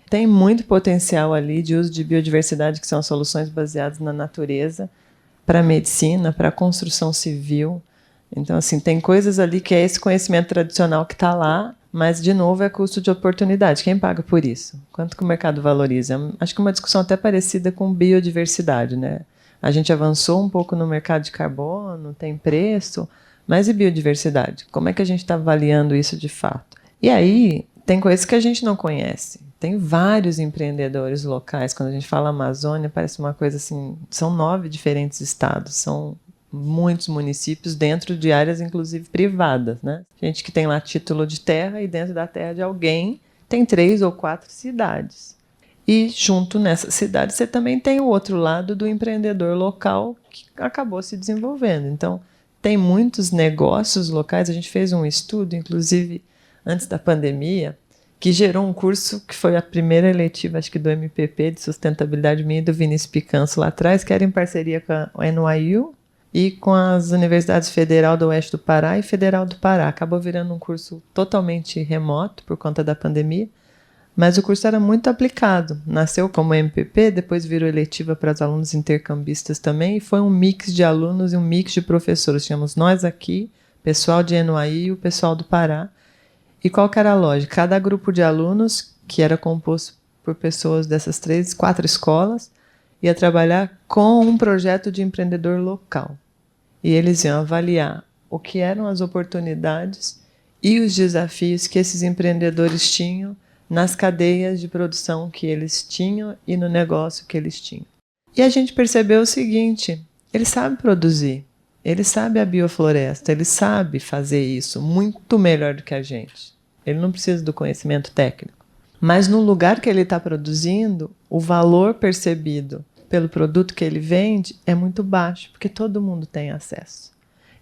Tem muito potencial ali de uso de biodiversidade, que são soluções baseadas na natureza, para medicina, para construção civil. Então, assim, tem coisas ali que é esse conhecimento tradicional que está lá, mas, de novo, é custo de oportunidade. Quem paga por isso? Quanto que o mercado valoriza? Acho que é uma discussão até parecida com biodiversidade, né? A gente avançou um pouco no mercado de carbono, tem preço, mas e biodiversidade? Como é que a gente está avaliando isso de fato? E aí, tem coisas que a gente não conhece. tem vários empreendedores locais. Quando a gente fala Amazônia, parece uma coisa assim, são 9 diferentes estados, são muitos municípios dentro de áreas, inclusive, privadas, né? Gente que tem lá título de terra e dentro da terra de alguém tem 3 ou 4 cidades. E junto nessa cidade você também tem o outro lado do empreendedor local que acabou se desenvolvendo. Então, tem muitos negócios locais. A gente fez um estudo, inclusive, antes da pandemia, que gerou um curso que foi a primeira eletiva, acho que do MPP, de sustentabilidade minha e do Vinícius Picanço lá atrás, que era em parceria com a NYU e com as Universidades Federal do Oeste do Pará e Federal do Pará. Acabou virando um curso totalmente remoto por conta da pandemia, mas o curso era muito aplicado. Nasceu como MPP, depois virou eletiva para os alunos intercambistas também, e foi um mix de alunos e um mix de professores. Tínhamos nós aqui, pessoal de NYU e o pessoal do Pará. E qual que era a lógica? Cada grupo de alunos, que era composto por pessoas dessas 3, 4 escolas, ia trabalhar com um projeto de empreendedor local. E eles iam avaliar o que eram as oportunidades e os desafios que esses empreendedores tinham nas cadeias de produção que eles tinham e no negócio que eles tinham. E a gente percebeu o seguinte: ele sabe produzir, ele sabe a biofloresta, ele sabe fazer isso muito melhor do que a gente. Ele não precisa do conhecimento técnico. Mas no lugar que ele está produzindo, o valor percebido pelo produto que ele vende é muito baixo, porque todo mundo tem acesso.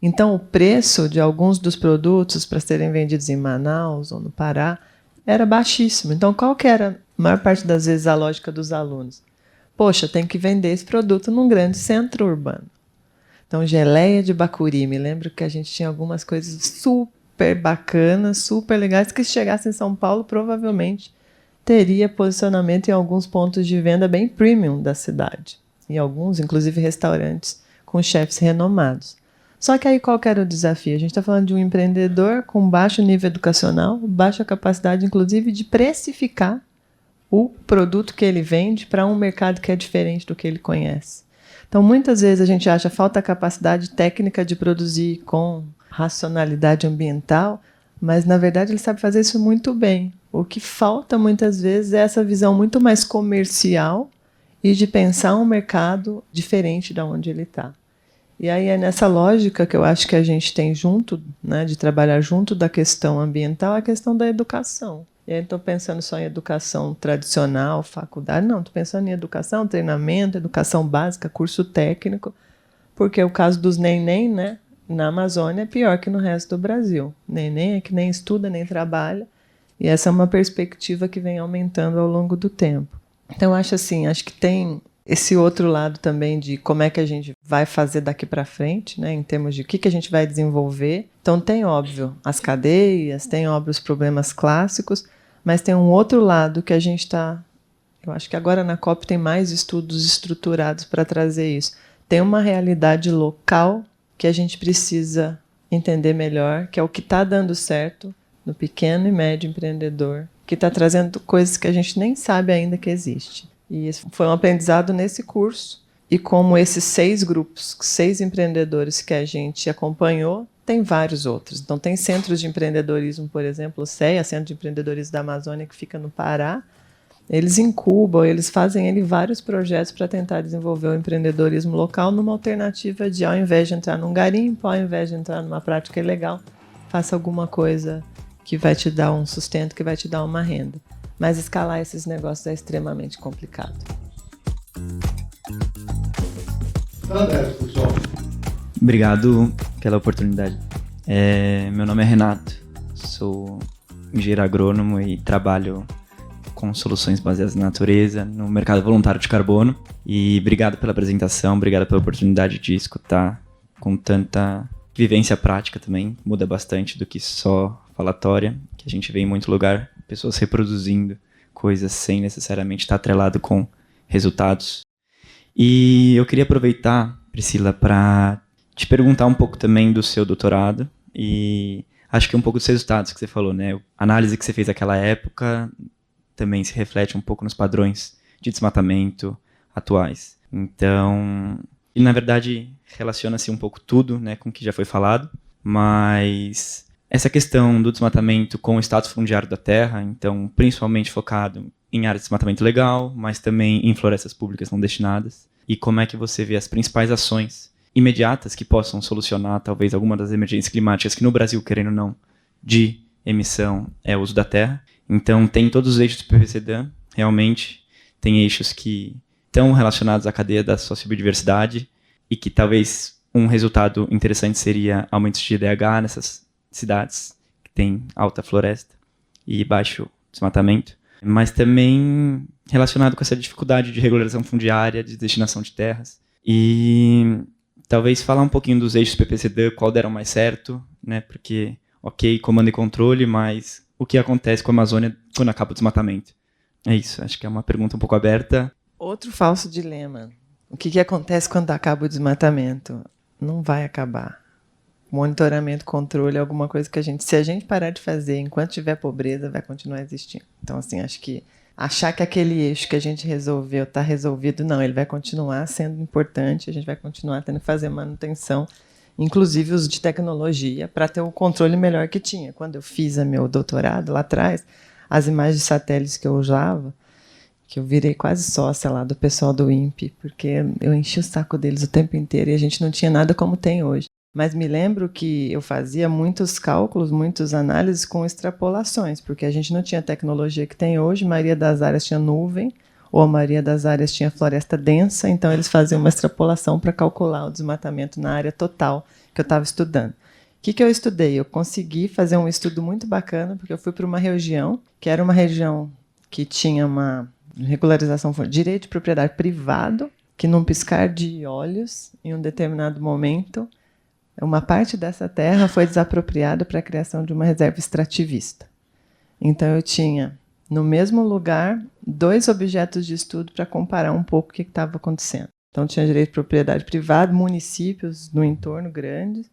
Então, o preço de alguns dos produtos para serem vendidos em Manaus ou no Pará era baixíssimo. Então, qual que era, a maior parte das vezes, a lógica dos alunos? Poxa, tem que vender esse produto num grande centro urbano. Então, geleia de bacuri. Me lembro que a gente tinha algumas coisas super bacanas, super legais, que se chegasse em São Paulo, provavelmente teria posicionamento em alguns pontos de venda bem premium da cidade. Em alguns, inclusive, restaurantes com chefes renomados. Só que aí qual que era o desafio? A gente está falando de um empreendedor com baixo nível educacional, baixa capacidade, inclusive, de precificar o produto que ele vende para um mercado que é diferente do que ele conhece. Então, muitas vezes a gente acha falta capacidade técnica de produzir com racionalidade ambiental, mas, na verdade, ele sabe fazer isso muito bem. O que falta, muitas vezes, é essa visão muito mais comercial e de pensar um mercado diferente de onde ele está. E aí é nessa lógica que eu acho que a gente tem junto, né, de trabalhar junto da questão ambiental, a questão da educação. E aí estou pensando só em educação tradicional, faculdade, não, estou pensando em educação, treinamento, educação básica, curso técnico, porque o caso dos neném, né, na Amazônia é pior que no resto do Brasil. Neném é que nem estuda, nem trabalha, e essa é uma perspectiva que vem aumentando ao longo do tempo. Então eu acho assim, acho que tem esse outro lado também de como é que a gente vai fazer daqui para frente, né, em termos de o que a gente vai desenvolver. Então tem, óbvio, as cadeias, tem, óbvio, os problemas clássicos, mas tem um outro lado que a gente está... Eu acho que agora na COP tem mais estudos estruturados para trazer isso. Tem uma realidade local que a gente precisa entender melhor, que é o que está dando certo no pequeno e médio empreendedor, que está trazendo coisas que a gente nem sabe ainda que existe. E esse foi um aprendizado nesse curso. E como esses 6 grupos, 6 empreendedores que a gente acompanhou, tem vários outros. Então tem centros de empreendedorismo, por exemplo, o CEA, Centro de Empreendedorismo da Amazônia, que fica no Pará. Eles incubam, eles fazem vários projetos para tentar desenvolver o empreendedorismo local numa alternativa de, ao invés de entrar num garimpo, ao invés de entrar numa prática ilegal, faça alguma coisa que vai te dar um sustento, que vai te dar uma renda. Mas escalar esses negócios é extremamente complicado. Obrigado pela oportunidade. Meu nome é Renato, sou engenheiro agrônomo e trabalho com soluções baseadas na natureza no mercado voluntário de carbono. E obrigado pela apresentação, obrigado pela oportunidade de escutar com tanta vivência prática também. Muda bastante do que só falatória, que a gente vê em muito lugar, pessoas reproduzindo coisas sem necessariamente estar atrelado com resultados. E eu queria aproveitar, Priscila, para te perguntar um pouco também do seu doutorado e acho que um pouco dos resultados que você falou, né? A análise que você fez naquela época também se reflete um pouco nos padrões de desmatamento atuais. Então, e na verdade relaciona-se um pouco tudo, né, com o que já foi falado, mas essa questão do desmatamento com o status fundiário da terra, então principalmente focado em áreas de desmatamento legal, mas também em florestas públicas não destinadas? E como é que você vê as principais ações imediatas que possam solucionar talvez alguma das emergências climáticas que no Brasil, querendo ou não, de emissão é o uso da terra? Então tem todos os eixos do PPCDAM, realmente tem eixos que estão relacionados à cadeia da sociobiodiversidade e que talvez um resultado interessante seria aumentos de IDH nessas cidades que têm alta floresta e baixo desmatamento, mas também relacionado com essa dificuldade de regularização fundiária, de destinação de terras. E talvez falar um pouquinho dos eixos PPCDAM, qual deram mais certo, né? Porque, ok, comando e controle, mas o que acontece com a Amazônia quando acaba o desmatamento? É isso, acho que é uma pergunta um pouco aberta. Outro falso dilema. O que acontece quando acaba o desmatamento? Não vai acabar. Monitoramento, controle é alguma coisa que se a gente parar de fazer enquanto tiver pobreza, vai continuar existindo. Então, assim, acho que achar que aquele eixo que a gente resolveu está resolvido, não, ele vai continuar sendo importante, a gente vai continuar tendo que fazer manutenção, inclusive uso de tecnologia, para ter o controle melhor que tinha. Quando eu fiz o meu doutorado lá atrás, as imagens de satélites que eu usava, que eu virei quase sócia lá do pessoal do INPE, porque eu enchi o saco deles o tempo inteiro e a gente não tinha nada como tem hoje. Mas me lembro que eu fazia muitos cálculos, muitas análises com extrapolações, porque a gente não tinha a tecnologia que tem hoje, a maioria das áreas tinha nuvem, ou a maioria das áreas tinha floresta densa, então eles faziam uma extrapolação para calcular o desmatamento na área total que eu estava estudando. O que eu estudei? Eu consegui fazer um estudo muito bacana, porque eu fui para uma região, que era uma região que tinha uma regularização, direito de propriedade privado, que num piscar de olhos, em um determinado momento, uma parte dessa terra foi desapropriada para a criação de uma reserva extrativista. Então, eu tinha, no mesmo lugar, 2 objetos de estudo para comparar um pouco o que estava acontecendo. Então, tinha direito de propriedade privada, municípios no entorno grandes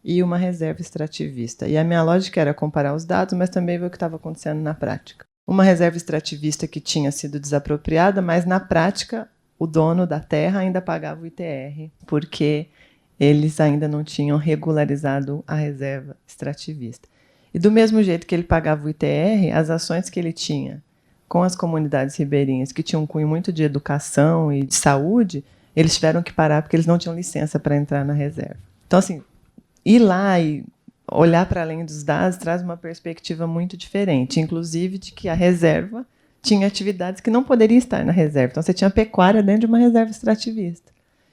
e uma reserva extrativista. E a minha lógica era comparar os dados, mas também ver o que estava acontecendo na prática. Uma reserva extrativista que tinha sido desapropriada, mas, na prática, o dono da terra ainda pagava o ITR, porque eles ainda não tinham regularizado a reserva extrativista. E do mesmo jeito que ele pagava o ITR, as ações que ele tinha com as comunidades ribeirinhas, que tinham um cunho muito de educação e de saúde, eles tiveram que parar porque eles não tinham licença para entrar na reserva. Então, assim, ir lá e olhar para além dos dados traz uma perspectiva muito diferente, inclusive de que a reserva tinha atividades que não poderiam estar na reserva. Então, você tinha pecuária dentro de uma reserva extrativista.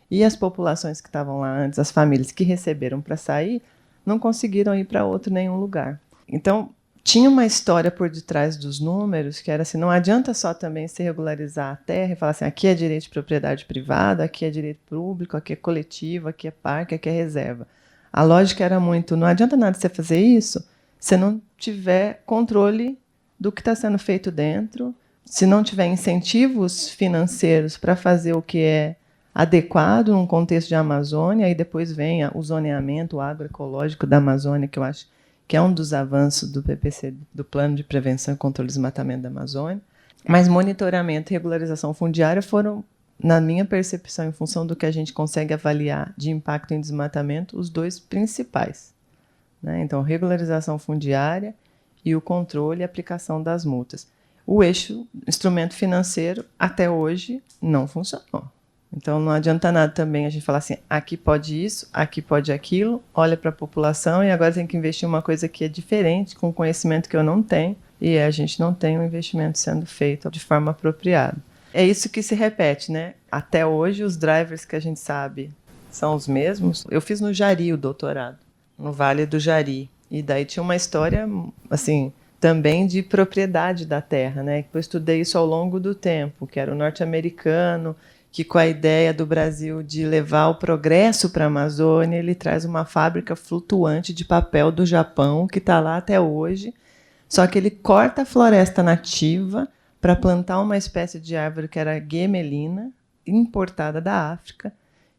E as populações que estavam lá antes, as famílias que receberam para sair, não conseguiram ir para nenhum lugar. Então, tinha uma história por detrás dos números, que era assim, não adianta só também se regularizar a terra e falar assim, aqui é direito de propriedade privada, aqui é direito público, aqui é coletivo, aqui é parque, aqui é reserva. A lógica era muito, não adianta nada você fazer isso se não tiver controle do que está sendo feito dentro, se não tiver incentivos financeiros para fazer o que é adequado num contexto de Amazônia, e depois vem o zoneamento agroecológico da Amazônia, que eu acho que é um dos avanços do PPC, do Plano de Prevenção e Controle do Desmatamento da Amazônia. Mas monitoramento e regularização fundiária foram, na minha percepção, em função do que a gente consegue avaliar de impacto em desmatamento, os 2 principais. Né? Então, regularização fundiária e o controle e aplicação das multas. O eixo, instrumento financeiro, até hoje, não funcionou. Então, não adianta nada também a gente falar assim, aqui pode isso, aqui pode aquilo, olha para a população e agora tem que investir em uma coisa que é diferente, com conhecimento que eu não tenho, e a gente não tem um investimento sendo feito de forma apropriada. É isso que se repete, né? Até hoje, os drivers que a gente sabe são os mesmos. Eu fiz no Jari o doutorado, no Vale do Jari, e daí tinha uma história, assim, também de propriedade da terra, né? Eu estudei isso ao longo do tempo, que era o norte-americano, que com a ideia do Brasil de levar o progresso para a Amazônia, ele traz uma fábrica flutuante de papel do Japão, que está lá até hoje, só que ele corta a floresta nativa para plantar uma espécie de árvore que era a guemelina, importada da África,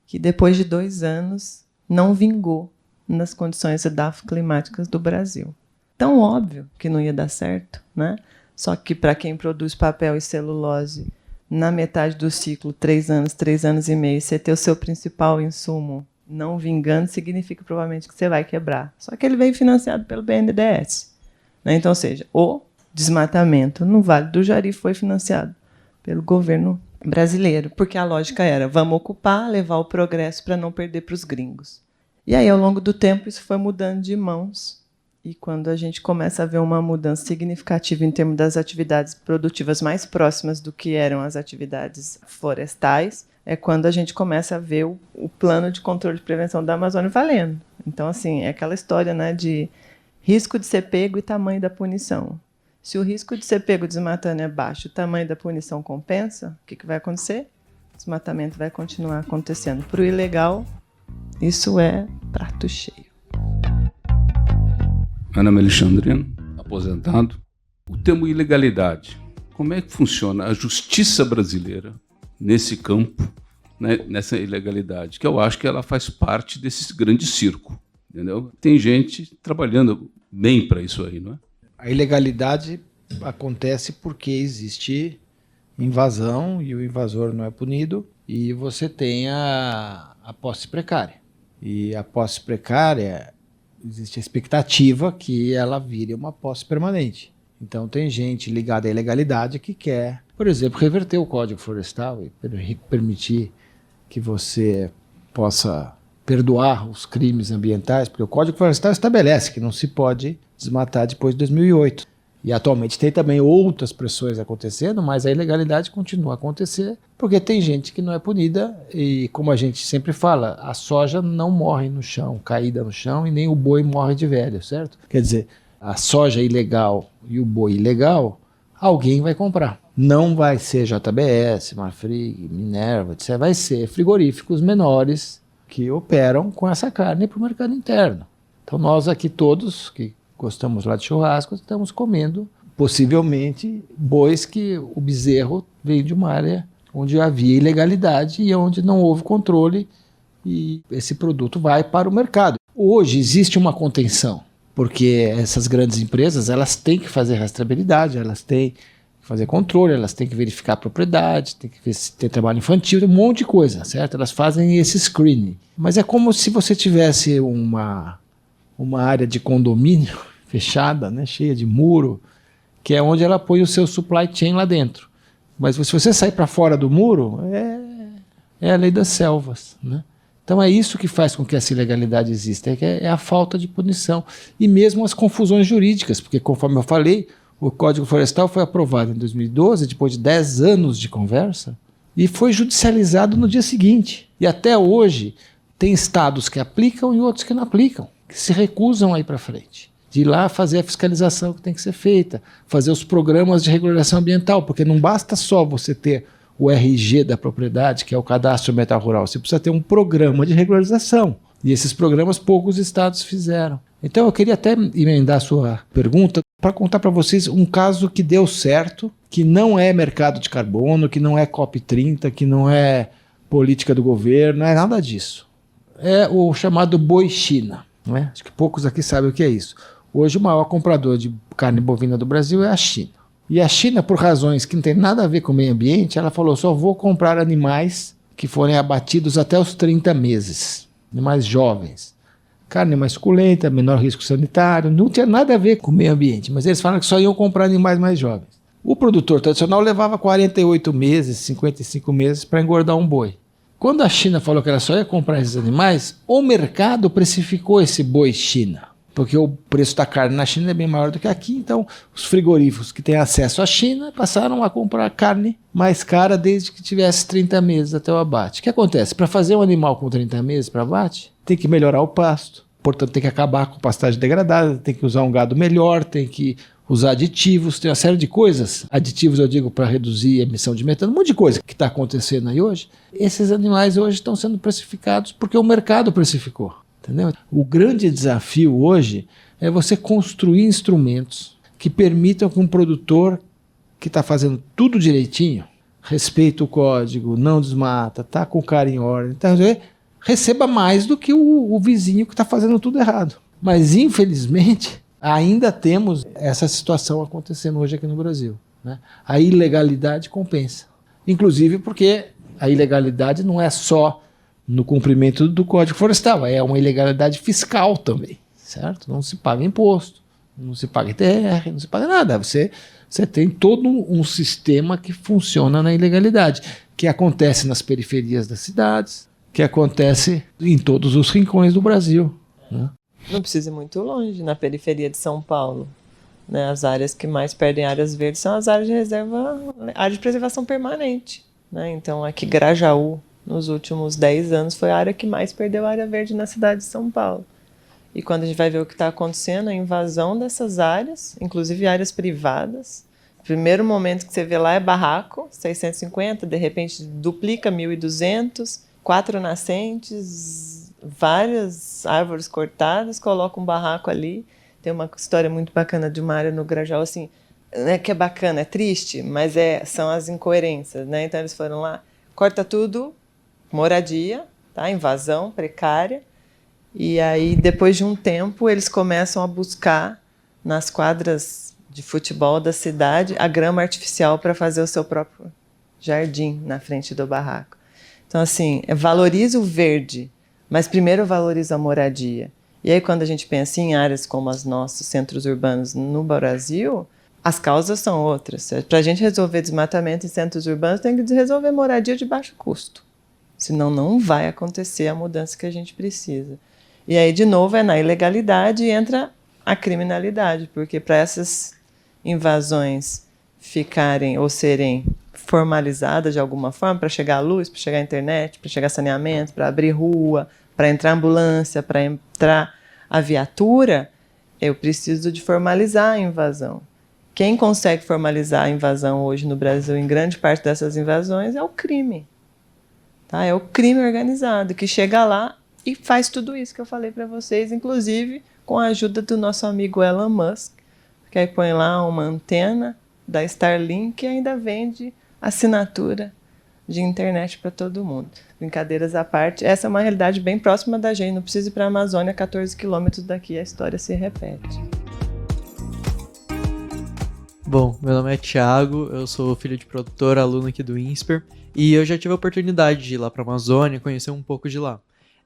que depois de 2 anos não vingou nas condições edafoclimáticas do Brasil. Tão óbvio que não ia dar certo, né? Só que para quem produz papel e celulose, na metade do ciclo, 3 anos, 3 anos e meio, você ter o seu principal insumo não vingando, significa provavelmente que você vai quebrar. Só que ele veio financiado pelo BNDES. Né? Então, ou seja, ou desmatamento no Vale do Jari foi financiado pelo governo brasileiro, porque a lógica era: vamos ocupar, levar o progresso para não perder para os gringos. E aí, ao longo do tempo, isso foi mudando de mãos. E quando a gente começa a ver uma mudança significativa em termos das atividades produtivas mais próximas do que eram as atividades florestais, é quando a gente começa a ver o plano de controle de prevenção da Amazônia valendo. Então, assim, é aquela história, né, de risco de ser pego e tamanho da punição. Se o risco de ser pego desmatando é baixo, o tamanho da punição compensa, o que vai acontecer? O desmatamento vai continuar acontecendo. Para o ilegal, isso é prato cheio. Ana Alexandrino, aposentado. O termo ilegalidade, como é que funciona a justiça brasileira nesse campo, né, nessa ilegalidade? Que eu acho que ela faz parte desse grande circo, entendeu? Tem gente trabalhando bem para isso aí, não é? A ilegalidade acontece porque existe invasão e o invasor não é punido, e você tem a posse precária. E a posse precária, existe a expectativa que ela vire uma posse permanente. Então tem gente ligada à ilegalidade que quer, por exemplo, reverter o Código Florestal e permitir que você possa perdoar os crimes ambientais, porque o Código Florestal estabelece que não se pode desmatar depois de 2008. E atualmente tem também outras pressões acontecendo, mas a ilegalidade continua a acontecer, porque tem gente que não é punida e, como a gente sempre fala, a soja não morre no chão, caída no chão, e nem o boi morre de velho, certo? Quer dizer, a soja ilegal e o boi ilegal, alguém vai comprar. Não vai ser JBS, Marfrig, Minerva, etc. Vai ser frigoríficos menores que operam com essa carne para o mercado interno. Então nós aqui todos, que gostamos lá de churrasco, estamos comendo, possivelmente, bois que o bezerro veio de uma área onde havia ilegalidade e onde não houve controle, e esse produto vai para o mercado. Hoje existe uma contenção, porque essas grandes empresas, elas têm que fazer rastreabilidade, elas têm que fazer controle, elas têm que verificar a propriedade, têm que ver se tem trabalho infantil, um monte de coisa, certo? Elas fazem esse screening. Mas é como se você tivesse uma área de condomínio fechada, né, cheia de muro, que é onde ela põe o seu supply chain lá dentro. Mas se você sair para fora do muro, é a lei das selvas, né? Então é isso que faz com que essa ilegalidade exista, é a falta de punição. E mesmo as confusões jurídicas, porque, conforme eu falei, o Código Florestal foi aprovado em 2012, depois de 10 anos de conversa, e foi judicializado no dia seguinte. E até hoje tem estados que aplicam e outros que não aplicam, que se recusam a ir para frente, de ir lá fazer a fiscalização que tem que ser feita, fazer os programas de regularização ambiental, porque não basta só você ter o RG da propriedade, que é o Cadastro Ambiental Rural, você precisa ter um programa de regularização. E esses programas poucos estados fizeram. Então eu queria até emendar a sua pergunta para contar para vocês um caso que deu certo, que não é mercado de carbono, que não é COP30, que não é política do governo, não é nada disso. É o chamado boi China. Não é? Acho que poucos aqui sabem o que é isso. Hoje o maior comprador de carne bovina do Brasil é a China. E a China, por razões que não tem nada a ver com o meio ambiente, ela falou: só vou comprar animais que forem abatidos até os 30 meses, animais jovens. Carne mais suculenta, menor risco sanitário, não tinha nada a ver com o meio ambiente, mas eles falaram que só iam comprar animais mais jovens. O produtor tradicional levava 48 meses, 55 meses para engordar um boi. Quando a China falou que ela só ia comprar esses animais, o mercado precificou esse boi China, porque o preço da carne na China é bem maior do que aqui, então os frigoríficos que têm acesso à China passaram a comprar carne mais cara desde que tivesse 30 meses até o abate. O que acontece? Para fazer um animal com 30 meses para abate, tem que melhorar o pasto, portanto tem que acabar com pastagem degradada, tem que usar um gado melhor, tem que usar aditivos, tem uma série de coisas. Aditivos eu digo para reduzir a emissão de metano, um monte de coisa que está acontecendo aí hoje. Esses animais hoje estão sendo precificados porque o mercado precificou. Entendeu? O grande desafio hoje é você construir instrumentos que permitam que um produtor que está fazendo tudo direitinho, respeita o código, não desmata, está com o cara em ordem, receba mais do que o vizinho que está fazendo tudo errado. Mas, infelizmente, ainda temos essa situação acontecendo hoje aqui no Brasil, né? A ilegalidade compensa. Inclusive porque a ilegalidade não é só no cumprimento do Código Florestal, é uma ilegalidade fiscal também, certo? Não se paga imposto, não se paga ITR, não se paga nada. Você tem todo um sistema que funciona na ilegalidade, que acontece nas periferias das cidades, que acontece em todos os rincões do Brasil, né? Não precisa ir muito longe, na periferia de São Paulo, né? As áreas que mais perdem áreas verdes são as áreas de reserva, área de preservação permanente, né? Então, aqui Grajaú, nos últimos 10 anos, foi a área que mais perdeu área verde na cidade de São Paulo. E quando a gente vai ver o que está acontecendo, a invasão dessas áreas, inclusive áreas privadas, o primeiro momento que você vê lá é barraco, 650, de repente duplica 1.200, 4 nascentes, várias árvores cortadas, coloca um barraco ali. Tem uma história muito bacana de uma área no Grajaú, assim, não é que é bacana, é triste, mas são as incoerências, né? Então eles foram lá, corta tudo, moradia, tá? Invasão precária, e aí depois de um tempo eles começam a buscar nas quadras de futebol da cidade a grama artificial para fazer o seu próprio jardim na frente do barraco. Então assim, valoriza o verde, mas primeiro valoriza a moradia. E aí quando a gente pensa em áreas como as nossas, centros urbanos no Brasil, as causas são outras. Para a gente resolver desmatamento em centros urbanos, tem que resolver moradia de baixo custo. Senão não vai acontecer a mudança que a gente precisa. E aí, de novo, na ilegalidade entra a criminalidade, porque para essas invasões ficarem ou serem formalizadas de alguma forma, para chegar à luz, para chegar à internet, para chegar a saneamento, para abrir rua, para entrar ambulância, para entrar a viatura, eu preciso de formalizar a invasão. Quem consegue formalizar a invasão hoje no Brasil, em grande parte dessas invasões, é o crime. Tá? É o crime organizado, que chega lá e faz tudo isso que eu falei para vocês, inclusive com a ajuda do nosso amigo Elon Musk, que aí põe lá uma antena da Starlink e ainda vende assinatura de internet para todo mundo. Brincadeiras à parte, essa é uma realidade bem próxima da gente, não precisa ir para a Amazônia, 14 quilômetros daqui, a história se repete. Bom, meu nome é Thiago, eu sou filho de produtor, aluno aqui do INSPER, e eu já tive a oportunidade de ir lá para a Amazônia, conhecer um pouco de lá.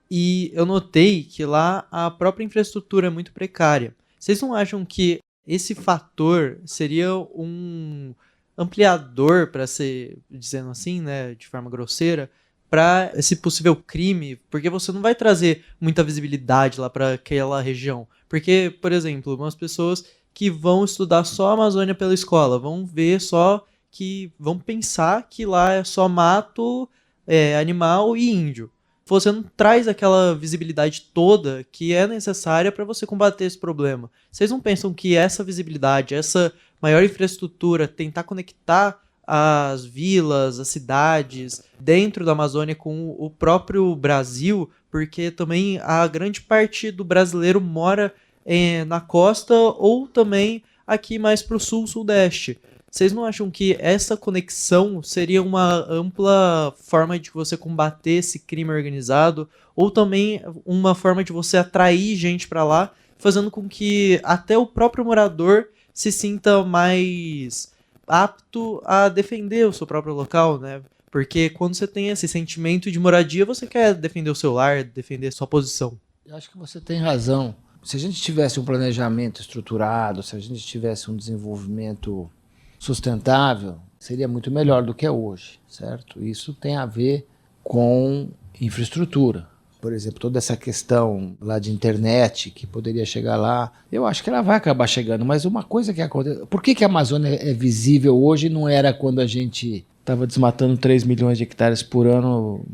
E eu notei que lá a própria infraestrutura é muito precária. Vocês não acham que esse fator seria um ampliador, para ser, dizendo assim, né, de forma grosseira, para esse possível crime? Porque você não vai trazer muita visibilidade lá para aquela região. Porque, por exemplo, umas pessoas que vão estudar só a Amazônia pela escola, vão ver só que vão pensar que lá é só mato, animal e índio. Você não traz aquela visibilidade toda que é necessária para você combater esse problema. Vocês não pensam que essa visibilidade, essa maior infraestrutura, tentar conectar as vilas, as cidades dentro da Amazônia com o próprio Brasil, porque também a grande parte do brasileiro mora na costa ou também aqui mais para o sul, sudeste. Vocês não acham que essa conexão seria uma ampla forma de você combater esse crime organizado, ou também uma forma de você atrair gente para lá, fazendo com que até o próprio morador se sinta mais apto a defender o seu próprio local, né? Porque quando você tem esse sentimento de moradia, você quer defender o seu lar, defender sua posição. Eu acho que você tem razão. Se a gente tivesse um planejamento estruturado, se a gente tivesse um desenvolvimento sustentável, seria muito melhor do que é hoje, certo? Isso tem a ver com infraestrutura. Por exemplo, toda essa questão lá de internet que poderia chegar lá, eu acho que ela vai acabar chegando, mas uma coisa que acontece... Por que a Amazônia é visível hoje e não era quando a gente estava desmatando 3 milhões de hectares por ano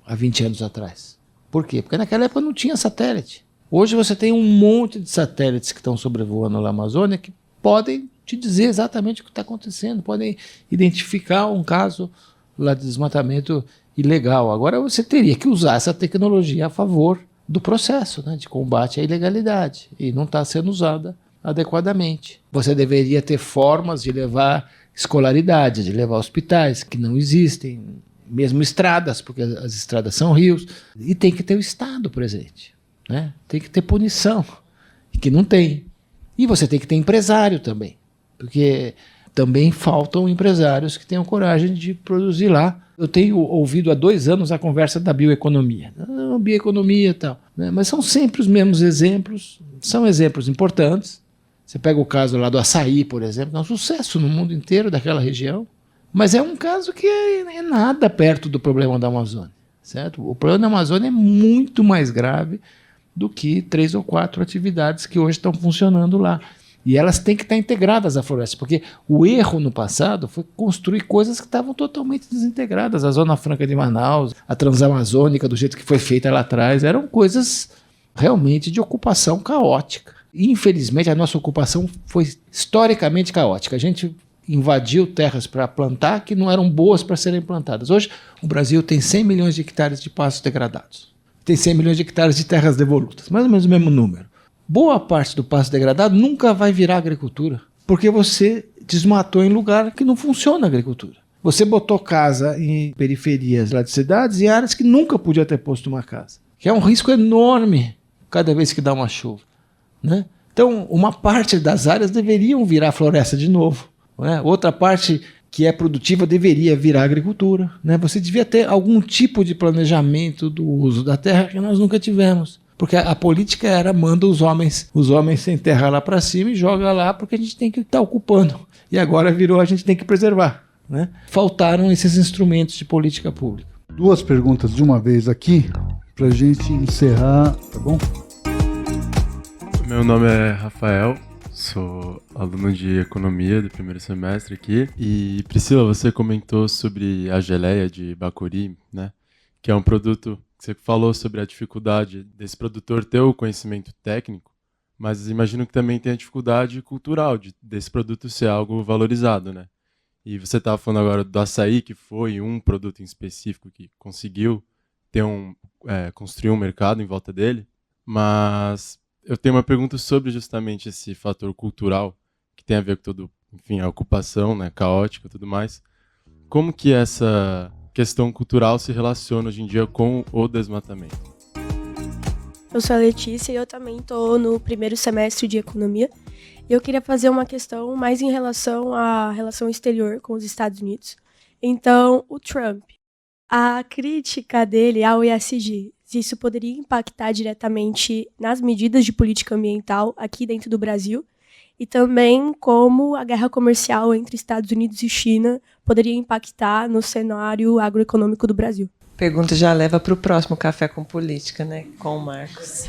há 20 anos atrás? Por quê? Porque naquela época não tinha satélite. Hoje você tem um monte de satélites que estão sobrevoando a Amazônia que podem te dizer exatamente o que está acontecendo, podem identificar um caso lá de desmatamento ilegal. Agora você teria que usar essa tecnologia a favor do processo, né, de combate à ilegalidade, e não está sendo usada adequadamente. Você deveria ter formas de levar escolaridade, de levar hospitais que não existem, mesmo estradas, porque as estradas são rios, e tem que ter o Estado presente, né? Tem que ter punição, que não tem. E você tem que ter empresário também, porque também faltam empresários que tenham coragem de produzir lá. Eu tenho ouvido há 2 anos a conversa da bioeconomia. Bioeconomia e tal, né? Mas são sempre os mesmos exemplos, são exemplos importantes. Você pega o caso lá do açaí, por exemplo, é um sucesso no mundo inteiro daquela região, mas é um caso que é nada perto do problema da Amazônia, certo? O problema da Amazônia é muito mais grave do que 3 ou 4 atividades que hoje estão funcionando lá. E elas têm que estar integradas à floresta, porque o erro no passado foi construir coisas que estavam totalmente desintegradas. A Zona Franca de Manaus, a Transamazônica, do jeito que foi feita lá atrás, eram coisas realmente de ocupação caótica. E, infelizmente, a nossa ocupação foi historicamente caótica. A gente invadiu terras para plantar que não eram boas para serem plantadas. Hoje, o Brasil tem 100 milhões de hectares de pastos degradados. Tem 100 milhões de hectares de terras devolutas, mais ou menos o mesmo número. Boa parte do pasto degradado nunca vai virar agricultura, porque você desmatou em lugar que não funciona a agricultura. Você botou casa em periferias lá de cidades e áreas que nunca podia ter posto uma casa, que é um risco enorme cada vez que dá uma chuva, né? Então, uma parte das áreas deveriam virar floresta de novo, né? Outra parte que é produtiva deveria virar agricultura, né? Você devia ter algum tipo de planejamento do uso da terra que nós nunca tivemos. Porque a política era manda os homens se enterrar lá para cima e joga lá porque a gente tem que estar ocupando. E agora virou a gente tem que preservar, né? Faltaram esses instrumentos de política pública. 2 perguntas de uma vez aqui para a gente encerrar, tá bom? Meu nome é Rafael, sou aluno de economia do primeiro semestre aqui. E Priscila, você comentou sobre a geleia de bacuri, né? Que é um produto... Você falou sobre a dificuldade desse produtor ter o conhecimento técnico, mas imagino que também tem a dificuldade cultural desse produto ser algo valorizado, né? E você estava falando agora do açaí, que foi um produto em específico que conseguiu ter construir um mercado em volta dele, mas eu tenho uma pergunta sobre justamente esse fator cultural, que tem a ver com todo, enfim, a ocupação, né, caótica e tudo mais. Como que essa questão cultural se relaciona hoje em dia com o desmatamento? Eu sou a Letícia e eu também estou no primeiro semestre de economia. Eu queria fazer uma questão mais em relação à relação exterior com os Estados Unidos. Então, o Trump, a crítica dele ao ESG, se isso poderia impactar diretamente nas medidas de política ambiental aqui dentro do Brasil, e também como a guerra comercial entre Estados Unidos e China poderia impactar no cenário agroeconômico do Brasil. Pergunta já leva para o próximo Café com Política, né? Com o Marcos.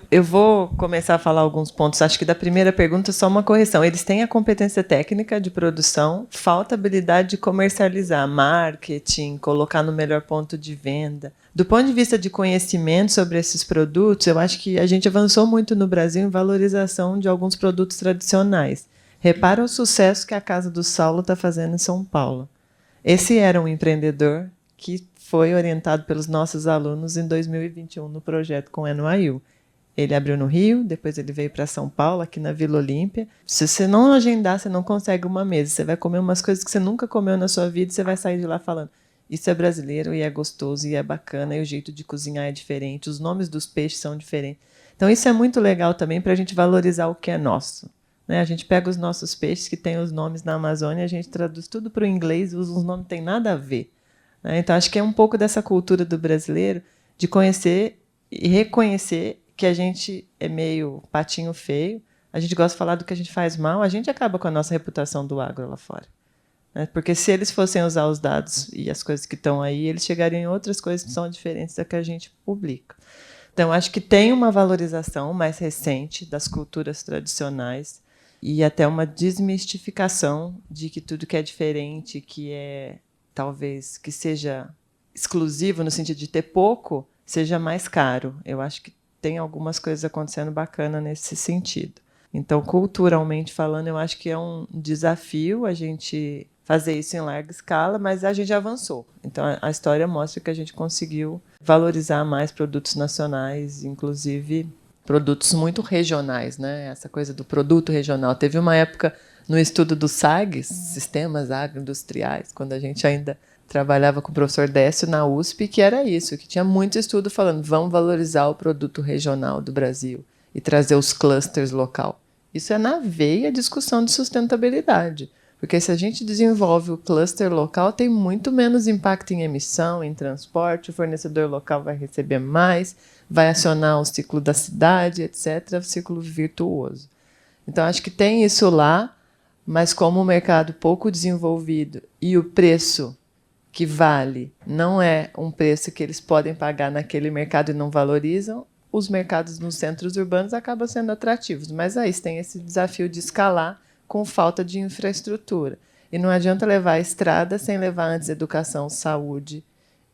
Eu vou começar a falar alguns pontos. Acho que da primeira pergunta, só uma correção. Eles têm a competência técnica de produção, falta habilidade de comercializar, marketing, colocar no melhor ponto de venda. Do ponto de vista de conhecimento sobre esses produtos, eu acho que a gente avançou muito no Brasil em valorização de alguns produtos tradicionais. Repara o sucesso que a Casa do Saulo está fazendo em São Paulo. Esse era um empreendedor que foi orientado pelos nossos alunos em 2021 no projeto com o NYU. Ele abriu no Rio, depois ele veio para São Paulo, aqui na Vila Olímpia. Se você não agendar, você não consegue uma mesa. Você vai comer umas coisas que você nunca comeu na sua vida e você vai sair de lá falando: isso é brasileiro e é gostoso e é bacana, e o jeito de cozinhar é diferente, os nomes dos peixes são diferentes. Então isso é muito legal também para a gente valorizar o que é nosso, né? A gente pega os nossos peixes que têm os nomes na Amazônia, a gente traduz tudo para o inglês, os nomes não têm nada a ver, né? Então acho que é um pouco dessa cultura do brasileiro de conhecer e reconhecer que a gente é meio patinho feio, a gente gosta de falar do que a gente faz mal, a gente acaba com a nossa reputação do agro lá fora. Porque se eles fossem usar os dados e as coisas que estão aí, eles chegariam em outras coisas que são diferentes da que a gente publica. Então, acho que tem uma valorização mais recente das culturas tradicionais e até uma desmistificação de que tudo que é diferente, que é talvez que seja exclusivo no sentido de ter pouco, seja mais caro. Eu acho que tem algumas coisas acontecendo bacana nesse sentido. Então, culturalmente falando, eu acho que é um desafio a gente fazer isso em larga escala, mas a gente avançou. Então, a história mostra que a gente conseguiu valorizar mais produtos nacionais, inclusive produtos muito regionais, né? Essa coisa do produto regional. Teve uma época no estudo dos SAGs, Sistemas Agroindustriais, quando a gente ainda trabalhava com o professor Décio na USP, que era isso, que tinha muito estudo falando: vamos valorizar o produto regional do Brasil e trazer os clusters local. Isso é na veia a discussão de sustentabilidade. Porque se a gente desenvolve o cluster local, tem muito menos impacto em emissão, em transporte, o fornecedor local vai receber mais, vai acionar o ciclo da cidade, etc., o ciclo virtuoso. Então, acho que tem isso lá, mas como o mercado pouco desenvolvido e o preço que vale não é um preço que eles podem pagar naquele mercado e não valorizam, os mercados nos centros urbanos acabam sendo atrativos. Mas aí tem esse desafio de escalar com falta de infraestrutura. E não adianta levar a estrada sem levar antes educação, saúde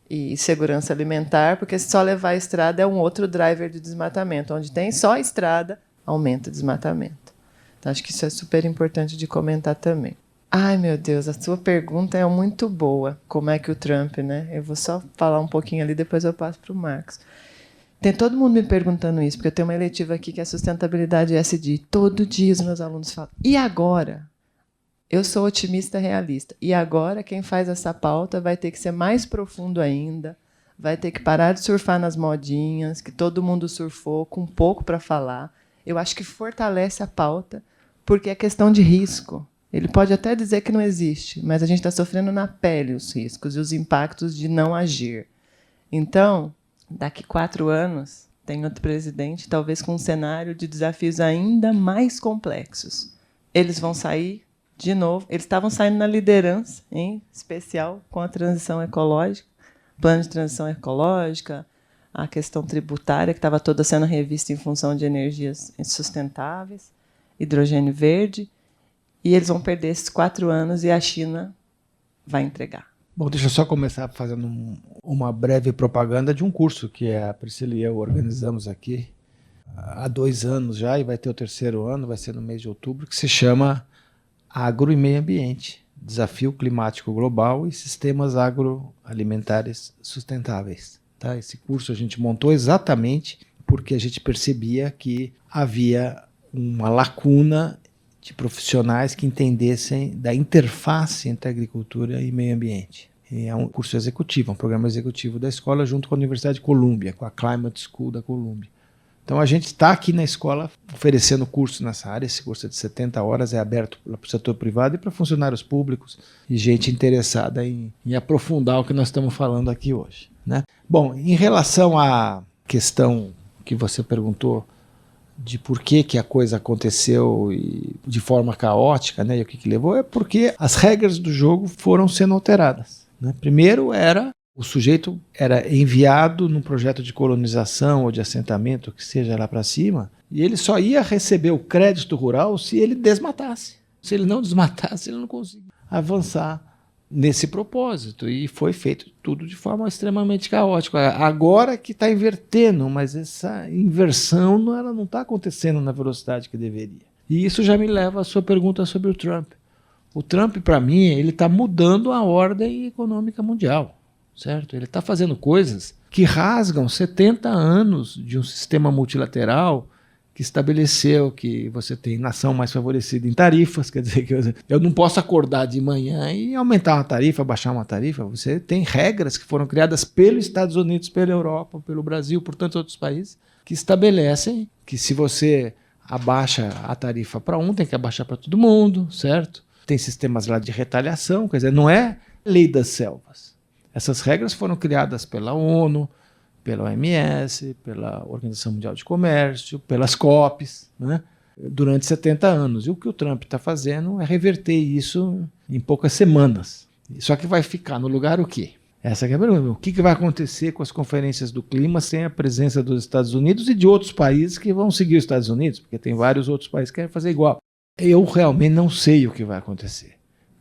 e segurança alimentar, porque se só levar a estrada é um outro driver de desmatamento. Onde tem só a estrada, aumenta o desmatamento. Então, acho que isso é super importante de comentar também. Ai, meu Deus, a sua pergunta é muito boa. Como é que o Trump, né? Eu vou só falar um pouquinho ali, depois eu passo para o Marcos. Tem todo mundo me perguntando isso, porque eu tenho uma eletiva aqui que é sustentabilidade ESG. Todo dia os meus alunos falam, e agora? Eu sou otimista realista. E agora quem faz essa pauta vai ter que ser mais profundo ainda, vai ter que parar de surfar nas modinhas, que todo mundo surfou, com pouco para falar. Eu acho que fortalece a pauta, porque é questão de risco. Ele pode até dizer que não existe, mas a gente está sofrendo na pele os riscos e os impactos de não agir. Então, daqui 4 anos, tem outro presidente, talvez com um cenário de desafios ainda mais complexos. Eles vão sair de novo. Eles estavam saindo na liderança, em especial com a transição ecológica, plano de transição ecológica, a questão tributária, que estava toda sendo revista em função de energias sustentáveis, hidrogênio verde, e eles vão perder esses 4 anos e a China vai entregar. Bom, deixa eu só começar fazendo uma breve propaganda de um curso que a Priscila e eu organizamos aqui há 2 anos já, e vai ter o 3º ano, vai ser no mês de outubro, que se chama Agro e Meio Ambiente, Desafio Climático Global e Sistemas Agroalimentares Sustentáveis. Tá? Esse curso a gente montou exatamente porque a gente percebia que havia uma lacuna de profissionais que entendessem da interface entre agricultura e meio ambiente. E é um curso executivo, um programa executivo da escola junto com a Universidade de Columbia, com a Climate School da Columbia. Então a gente está aqui na escola oferecendo curso nessa área. Esse curso é de 70 horas, é aberto para o setor privado e para funcionários públicos e gente interessada em aprofundar o que nós estamos falando aqui hoje, né? Bom, em relação à questão que você perguntou de por que a coisa aconteceu de forma caótica, né, e o que levou, é porque as regras do jogo foram sendo alteradas, né? Primeiro o sujeito era enviado num projeto de colonização ou de assentamento, que seja lá para cima, e ele só ia receber o crédito rural se ele desmatasse. Se ele não desmatasse, ele não conseguia avançar nesse propósito. E foi feito tudo de forma extremamente caótica. Agora que está invertendo, mas essa inversão ela não está acontecendo na velocidade que deveria. E isso já me leva à sua pergunta sobre o Trump. O Trump, para mim, ele está mudando a ordem econômica mundial. Certo? Ele está fazendo coisas que rasgam 70 anos de um sistema multilateral que estabeleceu que você tem nação mais favorecida em tarifas, quer dizer que eu não posso acordar de manhã e aumentar uma tarifa, baixar uma tarifa. Você tem regras que foram criadas pelos Estados Unidos, pela Europa, pelo Brasil, por tantos outros países, que estabelecem que se você abaixa a tarifa para um, tem que abaixar para todo mundo, certo? Tem sistemas lá de retaliação, quer dizer, não é lei das selvas. Essas regras foram criadas pela ONU, pela OMS, pela Organização Mundial de Comércio, pelas COPs, né, durante 70 anos. E o que o Trump está fazendo é reverter isso em poucas semanas. Só que vai ficar no lugar o quê? Essa é a pergunta. O que vai acontecer com as conferências do clima sem a presença dos Estados Unidos e de outros países que vão seguir os Estados Unidos? Porque tem vários outros países que querem fazer igual. Eu realmente não sei o que vai acontecer.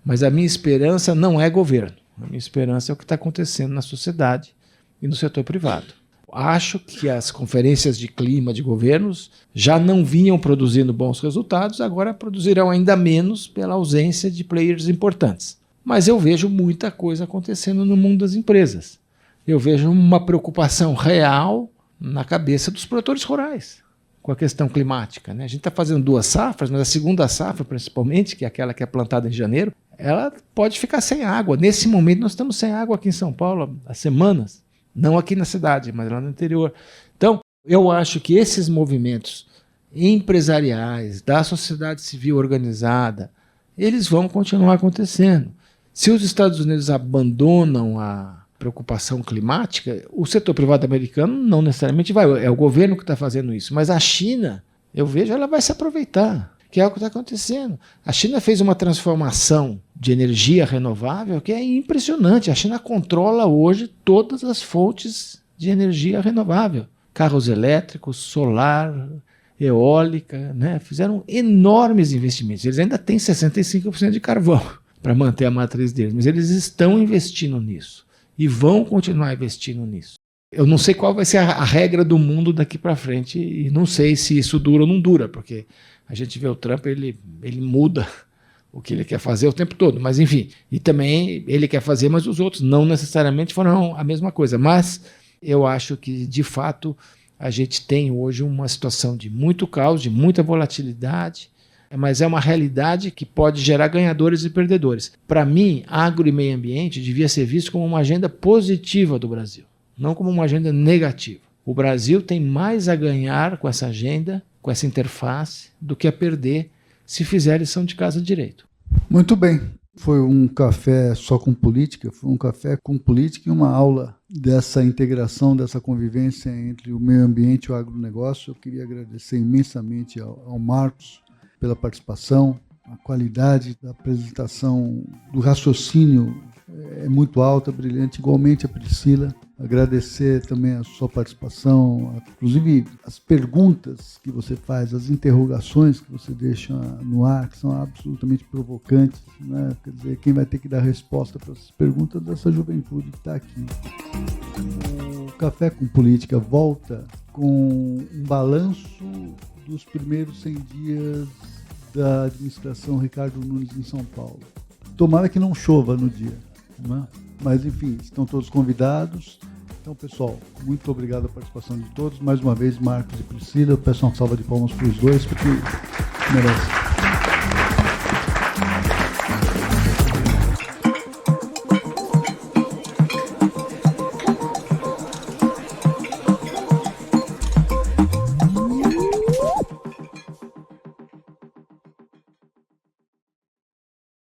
Mas a minha esperança não é governo. A minha esperança é o que está acontecendo na sociedade e no setor privado. Acho que as conferências de clima de governos já não vinham produzindo bons resultados, agora produzirão ainda menos pela ausência de players importantes. Mas eu vejo muita coisa acontecendo no mundo das empresas. Eu vejo uma preocupação real na cabeça dos produtores rurais com a questão climática, né? A gente está fazendo 2 safras, mas a segunda safra, principalmente, que é aquela que é plantada em janeiro, ela pode ficar sem água. Nesse momento, nós estamos sem água aqui em São Paulo há semanas. Não aqui na cidade, mas lá no interior. Então, eu acho que esses movimentos empresariais, da sociedade civil organizada, eles vão continuar acontecendo. Se os Estados Unidos abandonam a preocupação climática, o setor privado americano não necessariamente vai. É o governo que está fazendo isso. Mas a China, eu vejo, ela vai se aproveitar. que é o que está acontecendo. A China fez uma transformação de energia renovável que é impressionante. A China controla hoje todas as fontes de energia renovável. Carros elétricos, solar, eólica, né? Fizeram enormes investimentos. Eles ainda têm 65% de carvão para manter a matriz deles, mas eles estão investindo nisso e vão continuar investindo nisso. Eu não sei qual vai ser a regra do mundo daqui para frente e não sei se isso dura ou não dura, porque a gente vê o Trump, ele muda o que ele quer fazer o tempo todo, mas enfim, e também ele quer fazer, mas os outros não necessariamente farão a mesma coisa. Mas eu acho que, de fato, a gente tem hoje uma situação de muito caos, de muita volatilidade, mas é uma realidade que pode gerar ganhadores e perdedores. Para mim, agro e meio ambiente devia ser visto como uma agenda positiva do Brasil, não como uma agenda negativa. O Brasil tem mais a ganhar com essa agenda, com essa interface, do que a perder se fizer a lição de casa direito. Muito bem. Foi um café só com política, foi um café com política e uma aula dessa integração, dessa convivência entre o meio ambiente e o agronegócio. Eu queria agradecer imensamente ao Marcos pela participação, a qualidade da apresentação, do raciocínio é muito alta, brilhante, igualmente a Priscila. Agradecer também a sua participação, inclusive as perguntas que você faz, as interrogações que você deixa no ar, que são absolutamente provocantes, né? Quer dizer, quem vai ter que dar resposta para essas perguntas dessa juventude que está aqui. O Café com Política volta com um balanço dos primeiros 100 dias da administração Ricardo Nunes em São Paulo. Tomara que não chova no dia, né? Mas, enfim, estão todos convidados. Então, pessoal, muito obrigado pela participação de todos. Mais uma vez, Marcos e Priscila. Eu peço uma salva de palmas para os dois, porque merece.